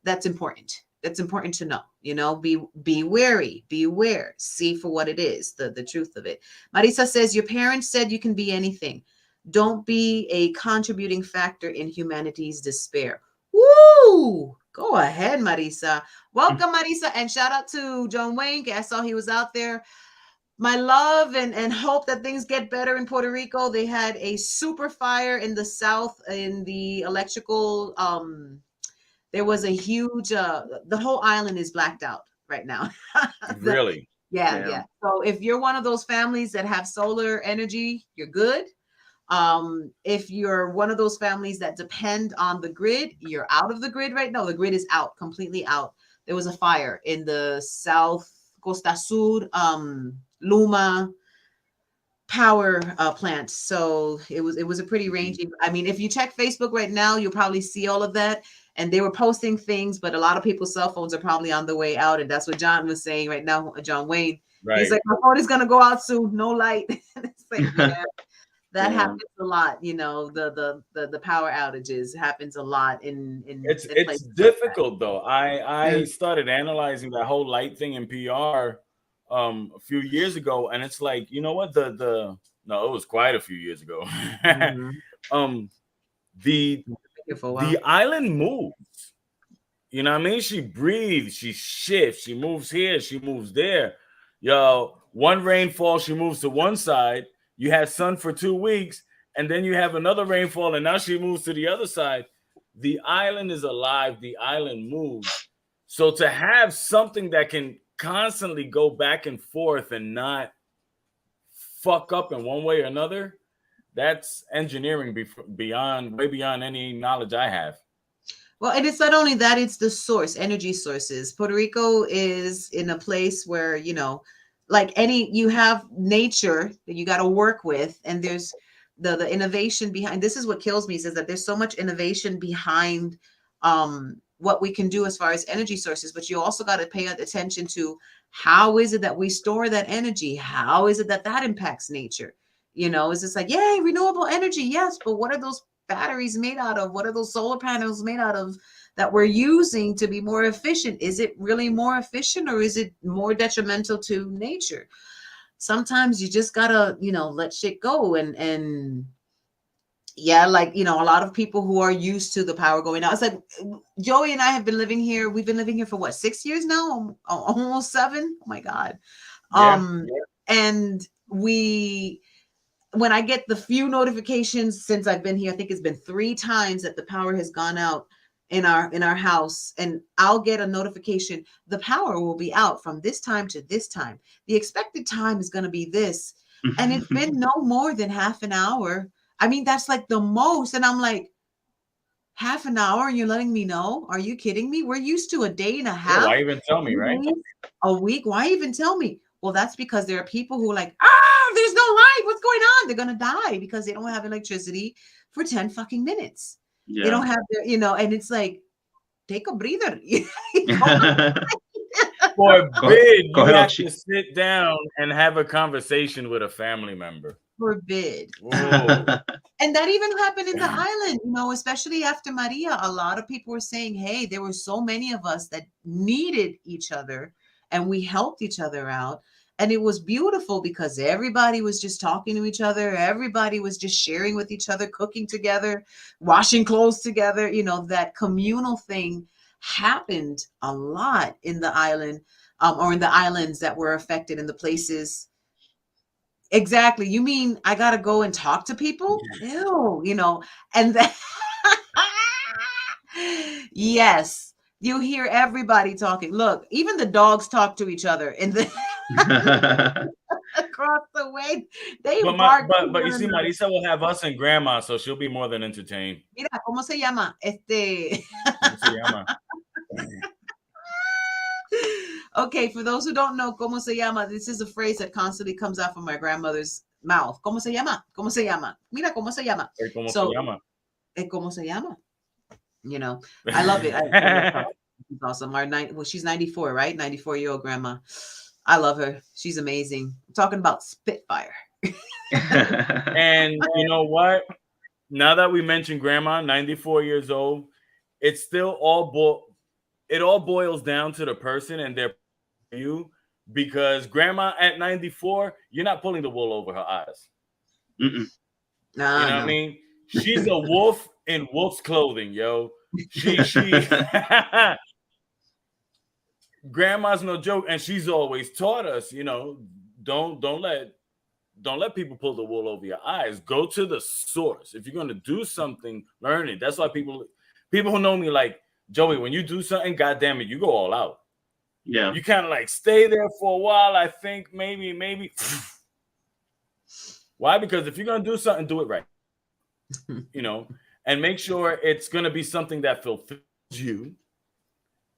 that's important. That's important to know, you know, be wary, beware, see for what it is, the truth of it. Marisa says, your parents said you can be anything. Don't be a contributing factor in humanity's despair. Woo! Go ahead, Marisa. Welcome, Marisa. And shout out to John Wayne. I saw he was out there. My love and hope that things get better in Puerto Rico. They had a super fire in the south in the electrical. There was a huge, the whole island is blacked out right now.
Really?
Yeah. So if you're one of those families that have solar energy, you're good. If you're one of those families that depend on the grid, you're out of the grid right now. The grid is out, completely out. There was a fire in the South Costa Sur, Luma power plant. So it was a pretty rangy. I mean, if you check Facebook right now, you'll probably see all of that. And they were posting things, but a lot of people's cell phones are probably on the way out. And that's what John was saying right now, John Wayne. Right. He's like, my phone is going to go out soon. No light. It's like, yeah. That happens a lot, you know. The power outages happens a lot in
it's difficult like though. I started analyzing that whole light thing in PR a few years ago, and it's like, you know what, no, it was quite a few years ago. The island moves. You know what I mean? She breathes, she shifts, she moves here, she moves there. Yo, One rainfall, she moves to one side. You had sun for 2 weeks, and then you have another rainfall, and now she moves to the other side. The island is alive. The island moves. So to have something that can constantly go back and forth and not fuck up in one way or another, that's engineering way beyond any knowledge I have.
Well, and it's not only that, it's the source, energy sources. Puerto Rico is in a place where, you know, like you have nature that you got to work with, and there's the innovation behind. This is what kills me, is that there's so much innovation behind what we can do as far as energy sources, but you also got to pay attention to how is it that we store that energy? How is it that impacts nature? You know, is it's like, yay, renewable energy, yes, but what are those batteries made out of? What are those solar panels made out of that we're using to be more efficient? Is it really more efficient, or is it more detrimental to nature? Sometimes you just gotta, you know, let shit go. And yeah, like, you know, a lot of people who are used to the power going out. It's like Joey and I have been living here. We've been living here for what, 6 years now? Almost 7. Oh my God. Yeah. And when I get the few notifications since I've been here, I think it's been 3 times that the power has gone out in our house, and I'll get a notification. The power will be out from this time to this time. The expected time is going to be this. And it's been no more than half an hour. I mean, that's like the most. And I'm like, half an hour and you're letting me know? Are you kidding me? We're used to a day and a half.
Why even tell me, right?
A week. Why even tell me? Well, that's because there are people who are like, there's no light. What's going on? They're going to die because they don't have electricity for 10 fucking minutes. Yeah. They don't have their, you know, and it's like, take a breather.
Forbid you have to sit down and have a conversation with a family member.
Forbid. And that even happened in the island, you know, especially after Maria. A lot of people were saying, hey, there were so many of us that needed each other and we helped each other out. And it was beautiful because everybody was just talking to each other. Everybody was just sharing with each other, cooking together, washing clothes together. You know, that communal thing happened a lot in the island, or in the islands that were affected, in the places. Exactly. You mean I got to go and talk to people? Ew, you know, and then yes, you hear everybody talking. Look, even the dogs talk to each other in the across the way. They bark.
But you see, Marisa will have us and grandma, so she'll be more than entertained.
Mira, ¿cómo se llama?
¿Cómo se llama?
Okay, for those who don't know, ¿cómo se llama? This is a phrase that constantly comes out from my grandmother's mouth. ¿Cómo se llama? ¿Cómo se llama? Mira, ¿cómo se llama?
¿Cómo se llama?
¿Cómo se llama? You know, I love it. I She's awesome. She's 94, right? 94-year-old grandma. I love her. She's amazing. I'm talking about Spitfire.
And you know what? Now that we mentioned grandma, 94 years old, it's still it all boils down to the person and their you, because grandma at 94, you're not pulling the wool over her eyes. You know what I mean? She's a wolf in wolf's clothing, yo. She grandma's no joke, and she's always taught us, you know, don't let people pull the wool over your eyes. Go to the source. If you're gonna do something, learn it. That's why people who know me like, Joey, when you do something, goddamn it, you go all out.
Yeah.
You kind of like stay there for a while. I think maybe. Why? Because if you're gonna do something, do it right. You know, and make sure it's gonna be something that fulfills you,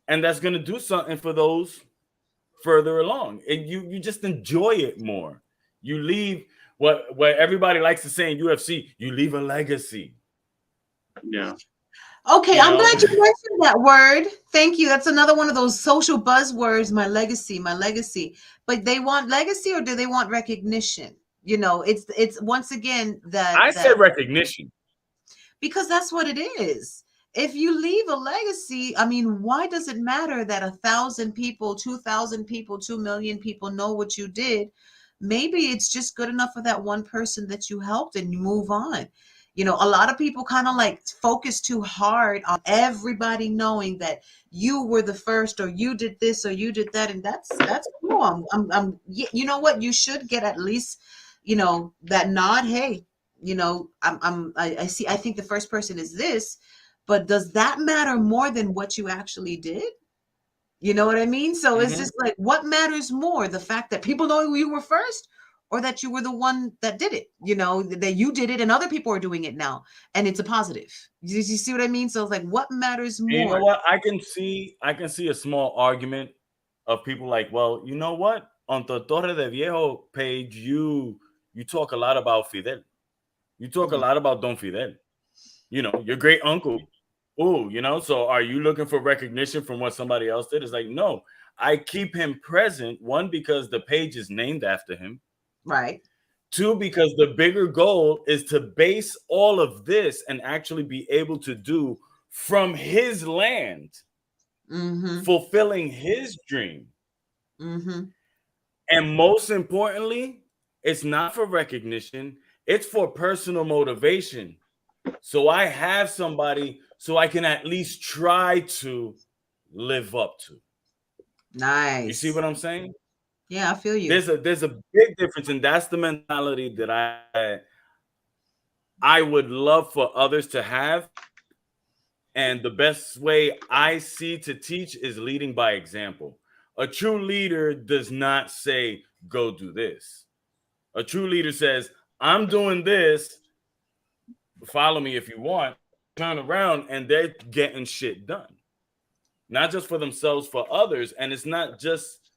and that's gonna do something for those further along. And you just enjoy it more. You leave what everybody likes to say in UFC. You leave a legacy.
Yeah.
Okay, I'm glad you mentioned that word. Thank you. That's another one of those social buzzwords, my legacy. But they want legacy, or do they want recognition? You know, it's once again that
I said recognition.
Because that's what it is. If you leave a legacy, I mean, why does it matter that 1,000 people, 2,000 people, 2 million people know what you did? Maybe it's just good enough for that one person that you helped and you move on. You know, a lot of people kind of like focus too hard on everybody knowing that you were the first, or you did this, or you did that, and that's cool. You know what? You should get at least, you know, that nod. Hey, you know, I see. I think the first person is this, but does that matter more than what you actually did? You know what I mean? So it's just like, what matters more? The fact that people know you were first, or that you were the one that did it, you know, that you did it and other people are doing it now. And it's a positive. You see what I mean? So it's like, what matters more?
You know what? I can see a small argument of people like, well, you know what? On the Torre de Viejo page, you talk a lot about Fidel. You talk a lot about Don Fidel. You know, your great uncle. Oh, you know, so are you looking for recognition from what somebody else did? It's like, no, I keep him present. One, because the page is named after him.
Right.
Two, because the bigger goal is to base all of this and actually be able to do from his land, fulfilling his dream. And most importantly, it's not for recognition. It's for personal motivation. So I have somebody so I can at least try to live up to.
Nice.
You see what I'm saying?
Yeah, I feel you.
There's a big difference, and that's the mentality that I would love for others to have. And the best way I see to teach is leading by example. A true leader does not say, go do this. A true leader says, I'm doing this. Follow me if you want. Turn around, and they're getting shit done. Not just for themselves, for others. And it's not just,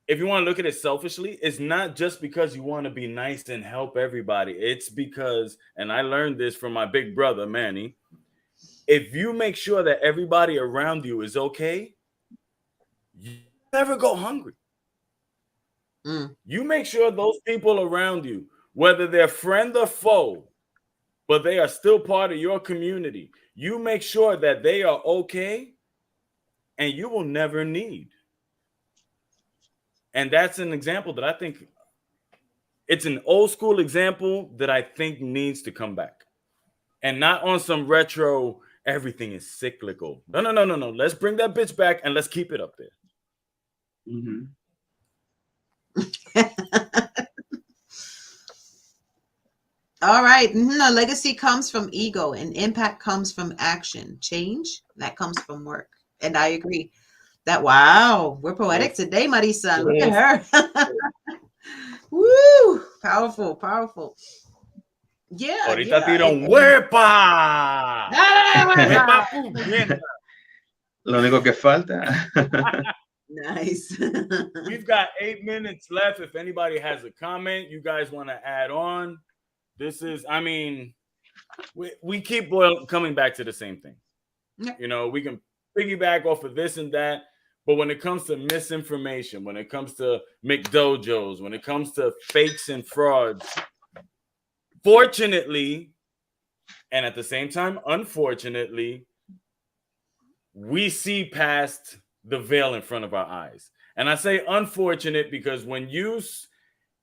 if you want to look at it selfishly, it's not just because you want to be nice and help everybody. It's because, and I learned this from my big brother, Manny, if you make sure that everybody around you is okay, you never go hungry. You make sure those people around you, whether they're friend or foe, but they are still part of your community, you make sure that they are okay, and you will never need. And that's an example that I think, it's an old school example that I think needs to come back. And not on some retro, everything is cyclical. No. Let's bring that bitch back and let's keep it up there.
All right. A legacy comes from ego, and impact comes from action. Change, that comes from work. And I agree. That, wow, we're poetic today, Marisa. Look at her. Woo! Powerful, powerful. Yeah.
Ahorita tira un huepa.
Lo único que falta.
Nice.
We've got 8 minutes left. If anybody has a comment you guys want to add on, this is, I mean, we keep coming back to the same thing.
Yeah.
You know, we can piggyback off of this and that, but when it comes to misinformation, when it comes to McDojos, when it comes to fakes and frauds, fortunately, and at the same time, unfortunately, we see past the veil in front of our eyes. And I say unfortunate because when you,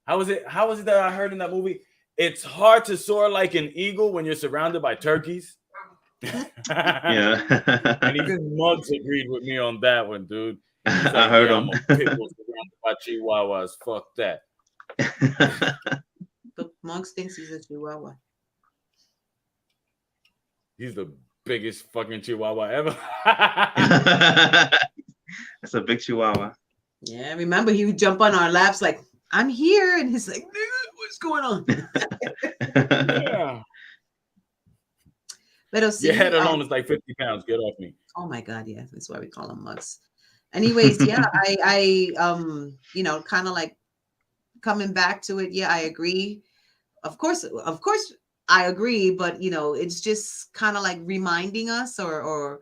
how was it that I heard in that movie? It's hard to soar like an eagle when you're surrounded by turkeys.
Yeah.
And even Muggs agreed with me on that one, dude. Like,
I heard him.
I'm a pit bull surrounded by chihuahuas. Fuck that.
But Muggs thinks he's a chihuahua.
He's the biggest fucking chihuahua ever.
That's a big chihuahua.
Yeah, remember he would jump on our laps like, I'm here, and he's like, what's going on?
Yeah. Your head alone is like 50 pounds. Get off me.
Oh my God, yeah, that's why we call them Mugs. Anyways, yeah, I you know, kind of like coming back to it. Yeah, I agree. Of course, I agree, but you know, it's just kind of like reminding us, or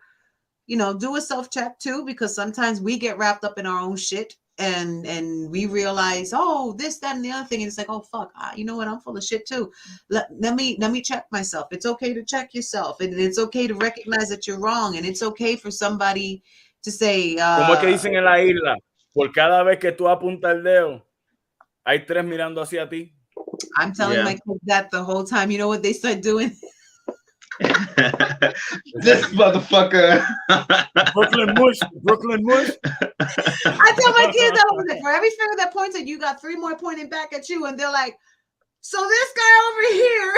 you know, do a self-check too, because sometimes we get wrapped up in our own shit, and we realize, oh, this, that, and the other thing, and it's like, oh fuck, you know what, I'm full of shit too. Let me check myself. It's okay to check yourself, and it's okay to recognize that you're wrong, and it's okay for somebody to say,
como es que dicen en la isla, por cada vez que tú apuntas el dedo, hay tres mirando hacia ti.
I'm telling my kids that the whole time. You know what they start doing?
This motherfucker.
Brooklyn mush.
I tell my kids that over there. For every finger that points at you, got 3 more pointing back at you, and they're like, "So this guy over here."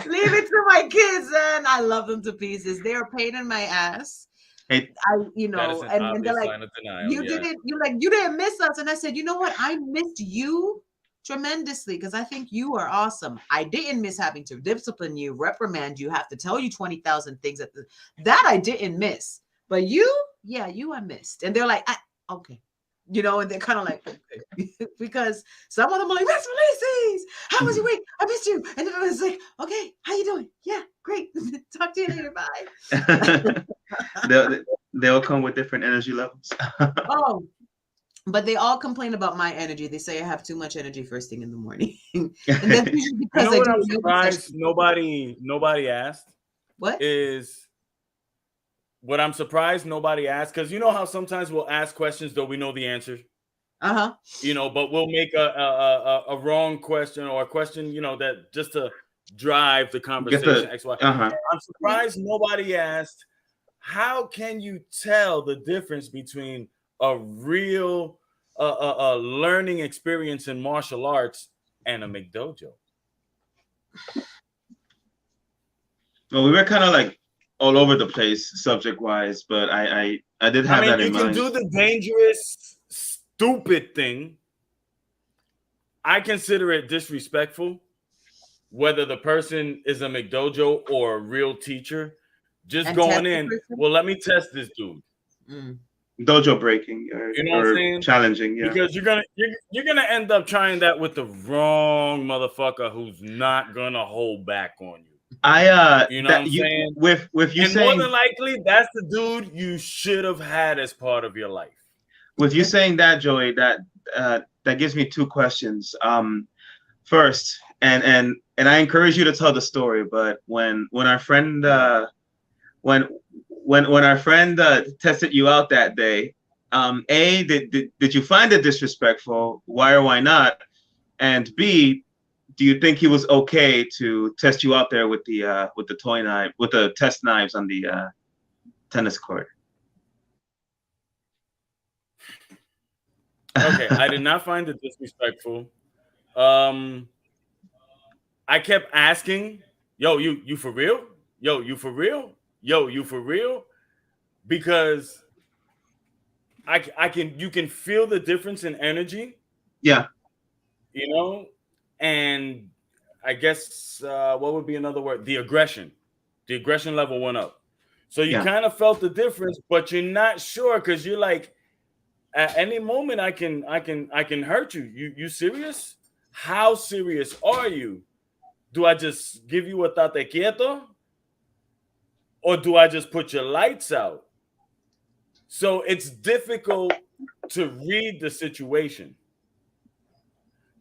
Leave it to my kids, and I love them to pieces. They are pain in my ass.
Hey,
and they're like, you didn't miss us. And I said, you know what? I missed you tremendously because I think you are awesome. I didn't miss having to discipline you, reprimand you, have to tell you 20,000 things that I didn't miss. But you I missed. And they're like, okay. And they're kind of like, okay. Because some of them are like, Miss Felices, how was your week? I missed you. And then I was like, okay, how you doing? Yeah, great. Talk to you later. Bye.
They'll come with different energy levels.
But they all complain about my energy. They say I have too much energy first thing in the morning. And that's usually because
what I'm surprised nobody asked?
What?
What I'm surprised nobody asked, because you know how sometimes we'll ask questions though we know the answer. But we'll make a wrong question or a question, that just to drive the conversation. I'm surprised nobody asked, how can you tell the difference between a real learning experience in martial arts and a McDojo?
Well, we were kind of like all over the place subject wise, but I did have that in mind.
You can do the dangerous, stupid thing. I consider it disrespectful, whether the person is a McDojo or a real teacher. Just and going in, well, let me test this dude.
Dojo breaking or,
you know what I'm saying?
Challenging,
because you're gonna end up trying that with the wrong motherfucker who's not gonna hold back on you.
You know what I'm saying? With you
and
saying,
more than likely, that's the dude you should have had as part of your life.
With you saying that, Joey, that gives me 2 questions. First, and I encourage you to tell the story, but when our friend when our friend tested you out that day, did you find it disrespectful? Why or why not? And B, do you think he was okay to test you out there with the toy knife, with the test knives on the tennis court?
Okay, I did not find it disrespectful. I kept asking, "Yo, you for real? Yo, you for real? Yo, you for real?" Because you can feel the difference in energy.
Yeah.
And I guess what would be another word? The aggression level went up. So you kind of felt the difference, but you're not sure because you're like, at any moment I can hurt you. You serious? How serious are you? Do I just give you a tate quieto? Or do I just put your lights out? So it's difficult to read the situation.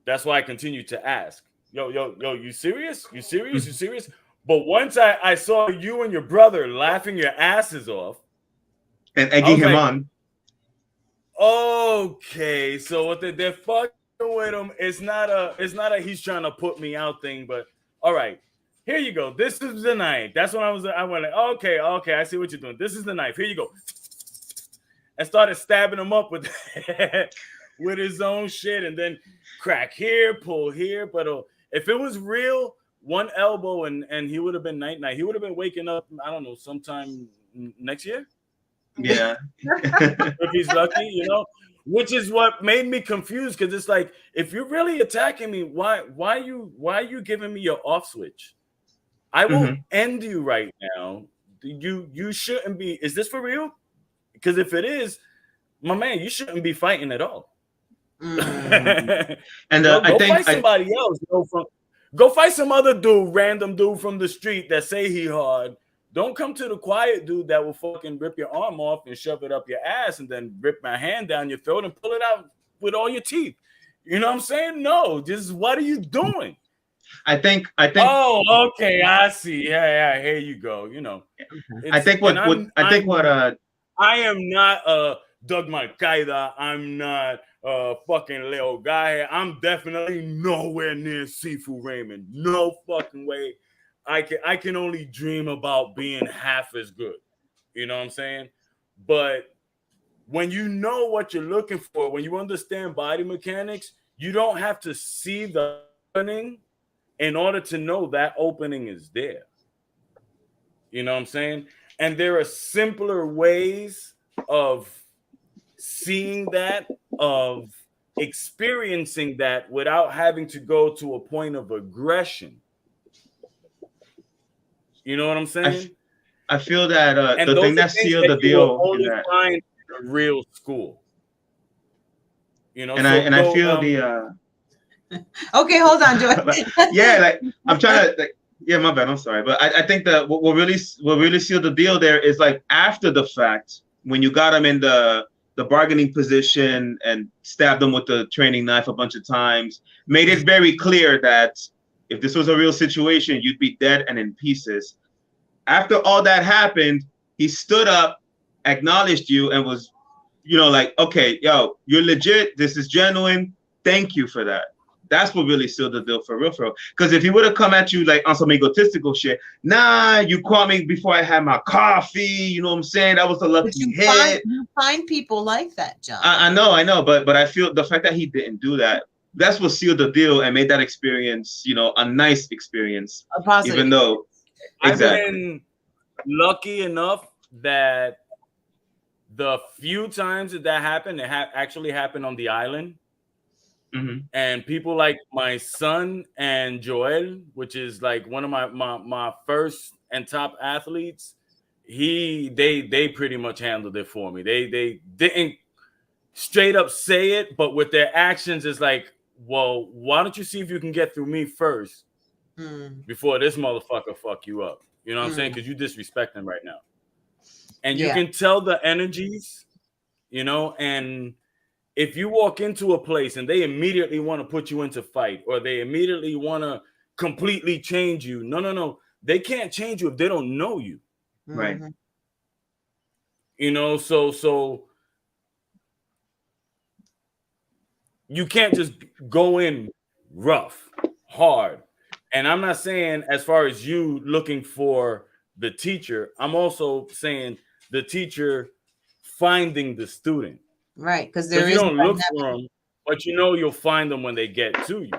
That's why I continue to ask. Yo, you serious? You serious? You serious? But once I saw you and your brother laughing your asses off.
And egging him on.
Okay, so what they're fucking with him. It's not a he's trying to put me out thing, but all right. Here you go. This is the knife. That's when I went like, okay, I see what you're doing. This is the knife. Here you go. And started stabbing him up with with his own shit, and then crack here, pull here. But if it was real, one elbow and he would have been night. He would have been waking up, I don't know, sometime next year.
Yeah.
If he's lucky, which is what made me confused, because it's like, if you're really attacking me, why are you giving me your off switch? I will end you right now. You shouldn't be. Is this for real? Because if it is, my man, you shouldn't be fighting at all.
And
go fight somebody else. Go fight some other dude, random dude from the street that say he hard. Don't come to the quiet dude that will fucking rip your arm off and shove it up your ass and then rip my hand down your throat and pull it out with all your teeth. You know what I'm saying? No, just what are you doing?
I think.
Oh, okay, I see. Yeah. Here you go.
I think what
I am not Doug Al-Qaeda. I'm not fucking little guy here. I'm definitely nowhere near Sifu Raymond. No fucking way. I can only dream about being half as good. You know what I'm saying? But when you know what you're looking for, when you understand body mechanics, you don't have to see the opening in order to know that opening is there. You know what I'm saying? And there are simpler ways of seeing that, of experiencing that without having to go to a point of aggression. You know what I'm saying?
I feel that
And
the
those
thing
are
that
things
sealed
that
the
you will
deal in
only
that,
find in a real school. You know,
and
so
I
go.
feel the
Okay, hold on, Joy.
yeah, like I'm trying to like, yeah, my bad. I'm sorry, but I think that what really sealed the deal there is like after the fact when you got him in the bargaining position and stabbed him with the training knife a bunch of times, made it very clear that if this was a real situation, you'd be dead and in pieces. After all that happened, he stood up, acknowledged you, and was, like, okay, yo, you're legit. This is genuine. Thank you for that. That's what really sealed the deal for real, for real. Because if he would have come at you like on some egotistical shit, nah, you called me before I had my coffee. You know what I'm saying? That was a lucky hit.
You find people like that, John.
I know, but I feel the fact that he didn't do that, that's what sealed the deal and made that experience, a nice experience.
A positive.
Even though, exactly.
I've been lucky enough that the few times that happened, it actually happened on the island.
Mm-hmm.
And people like my son and Joel, which is like one of my first and top athletes, they pretty much handled it for me. They didn't straight up say it, but with their actions, it's like, well, why don't you see if you can get through me first before this motherfucker fuck you up? You know what I'm saying? Because you disrespecting right now. And you can tell the energies, and if you walk into a place and they immediately want to put you into fight or they immediately want to completely change you, no. They can't change you if they don't know you.
Right.
So you can't just go in rough, hard. And I'm not saying as far as you looking for the teacher, I'm also saying the teacher finding the student.
Right, because
you don't look for them, but you'll find them when they get to you.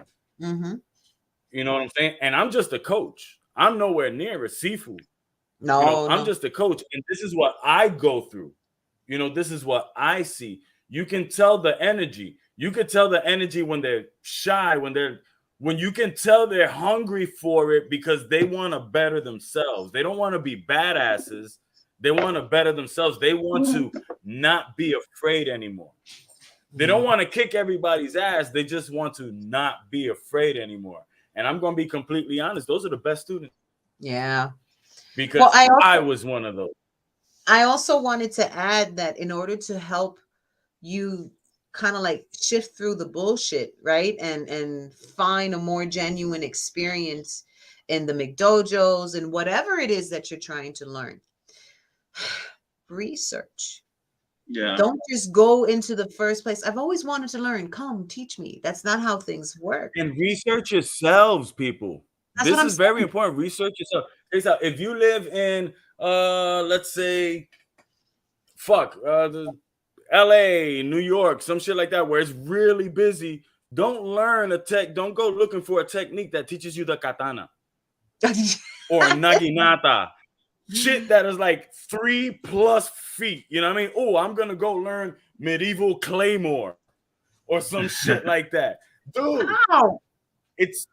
You know what I'm saying? And I'm just a coach. I'm nowhere near a Sifu.
No,
I'm just a coach, and this is what I go through. This is what I see. You can tell the energy. You can tell the energy when they're shy, when you can tell they're hungry for it because they want to better themselves. They don't want to be badasses. They want to better themselves. They want to not be afraid anymore. They don't want to kick everybody's ass. They just want to not be afraid anymore. And I'm going to be completely honest. Those are the best students.
Yeah.
Because I was one of those.
I also wanted to add that in order to help you kind of like shift through the bullshit, right? And find a more genuine experience in the McDojos and whatever it is that you're trying to learn. Research.
Yeah.
Don't just go into the first place. I've always wanted to learn. Come teach me. That's not how things work.
And research yourselves, people. This is very important. Research yourself. If you live in let's say LA, New York, some shit like that, where it's really busy, don't go looking for a technique that teaches you the katana or naginata. Shit that is like 3+ feet. You know what I mean? Oh, I'm gonna go learn medieval claymore or some shit like that. Dude, it's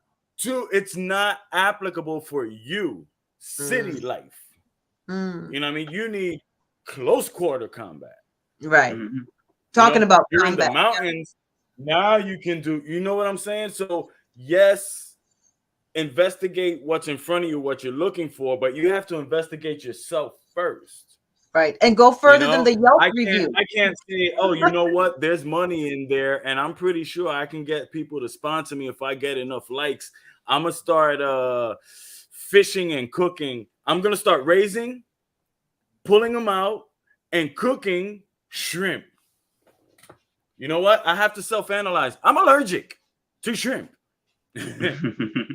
not applicable for you. City life. You know what I mean? You need close quarter combat.
Right. Talking about
you're
combat.
in the mountains. Now you can do, you know what I'm saying? So yes, investigate what's in front of you, what you're looking for, but you have to investigate yourself first.
Right. And go further than the Yelp review.
I can't say, oh, you know what? There's money in there, and I'm pretty sure I can get people to sponsor me if I get enough likes. I'm gonna start fishing and cooking. I'm gonna start raising, pulling them out, and cooking shrimp. You know what? I have to self-analyze. I'm allergic to shrimp.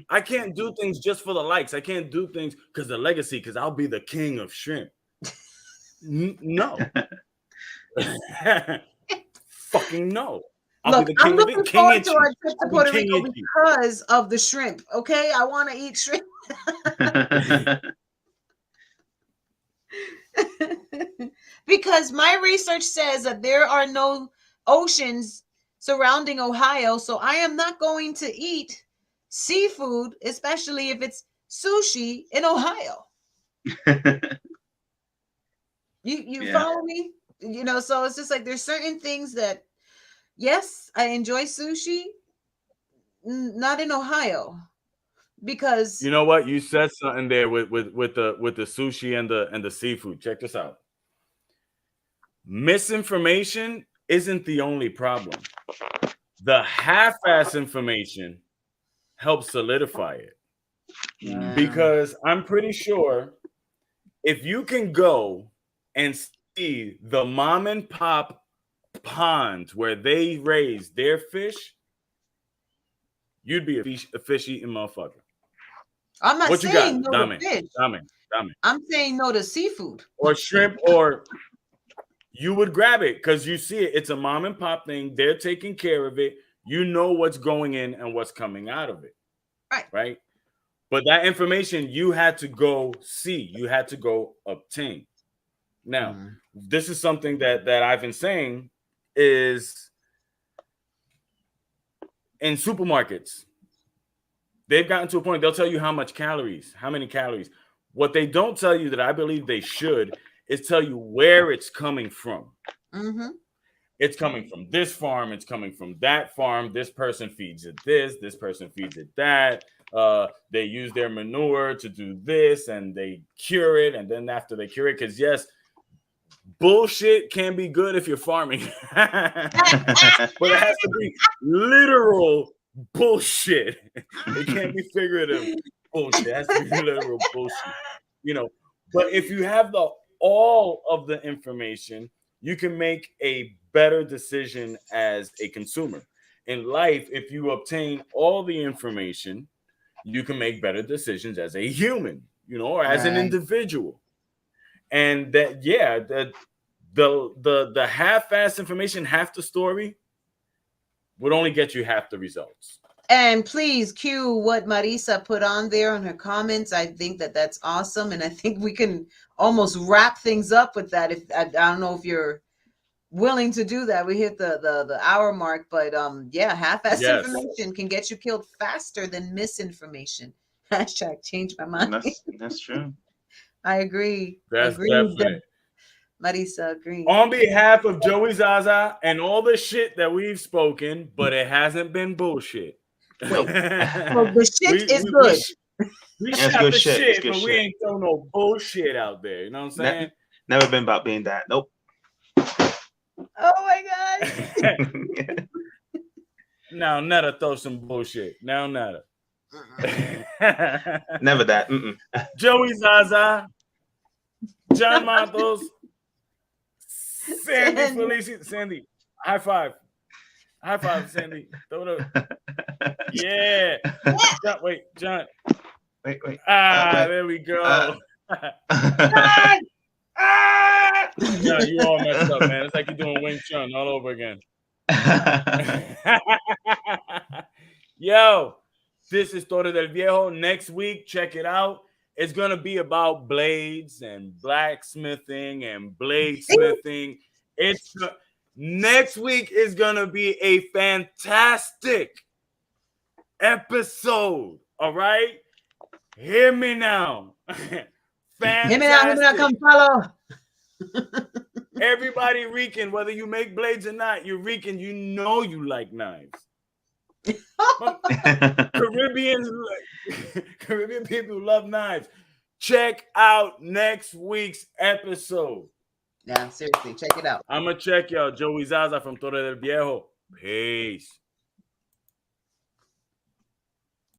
I can't do things just for the likes. I can't do things because the legacy, because I'll be the king of shrimp. No. Fucking no.
Look, I'm looking forward to our trip to Puerto Rico because of the shrimp. Okay, I want to eat shrimp. Because my research says that there are no oceans surrounding Ohio, so I am not going to eat seafood, especially if it's sushi in Ohio. You follow me? You know, so it's just like there's certain things that, yes, I enjoy sushi, not in Ohio, because
you know what, you said something there with the sushi and the seafood. Check this out. Misinformation isn't the only problem. The half-ass information helps solidify it. Because I'm pretty sure if you can go and see the mom and pop ponds where they raise their fish, you'd be a fish eating motherfucker.
I'm not saying no to fish.
Dame.
I'm saying no to seafood
or shrimp, or you would grab it because you see it. It's a mom and pop thing. They're taking care of it. You know what's going in and what's coming out of it. Right. But that information you had to go see. You had to go obtain. Now, this is something that I've been saying is in supermarkets. They've gotten to a point, they'll tell you how many calories. What they don't tell you that I believe they should is tell you where it's coming from. It's coming from this farm. It's coming from that farm. This person feeds it this person feeds it that. They use their manure to do this and they cure it. And then after they cure it, because yes, bullshit can be good if you're farming, but it has to be literal bullshit. It can't be figurative bullshit. It has to be literal bullshit, you know. But if you have all of the information, you can make a better decision as a consumer. In life, if you obtain all the information, you can make better decisions as a human, you know, or as an individual. And that, yeah, the half-assed information, half the story would only get you half the results.
And please cue what Marisa put on there on her comments. I think that's awesome. And I think we can almost wrap things up with that. If I don't know if you're willing to do that. We hit the hour mark, but yeah, half-assed information can get you killed faster than misinformation. Hashtag change my mind.
That's true.
I agree.
That's definite.
Marisa agrees.
On behalf of Joey Zaza and all the shit that we've spoken, but it hasn't been bullshit.
Well, the shit is good.
We shot the shit, but we ain't throw no bullshit out there. You know what I'm saying?
Never been about being that. Nope.
Oh my God.
Now, Netta throw some bullshit. Now, Netta.
Never that.
Joey Zaza, John Matos, Sandy, high five, Sandy. Yeah. John, wait. There we go. John, you all messed up, man. It's like you're doing Wing Chun all over again. Yo, this is Torre del Viejo. Next week, check it out. It's going to be about blades and blacksmithing and bladesmithing. Next week is going to be a fantastic episode. All right? Hear me now. Fantastic.
Hear me now, come follow.
Everybody reeking, whether you make blades or not, you're reeking. You know you like knives. Caribbean people love knives. Check out next week's episode.
Yeah, seriously, check it out.
I'm gonna check y'all. Joey Zaza from Torre del Viejo. Peace.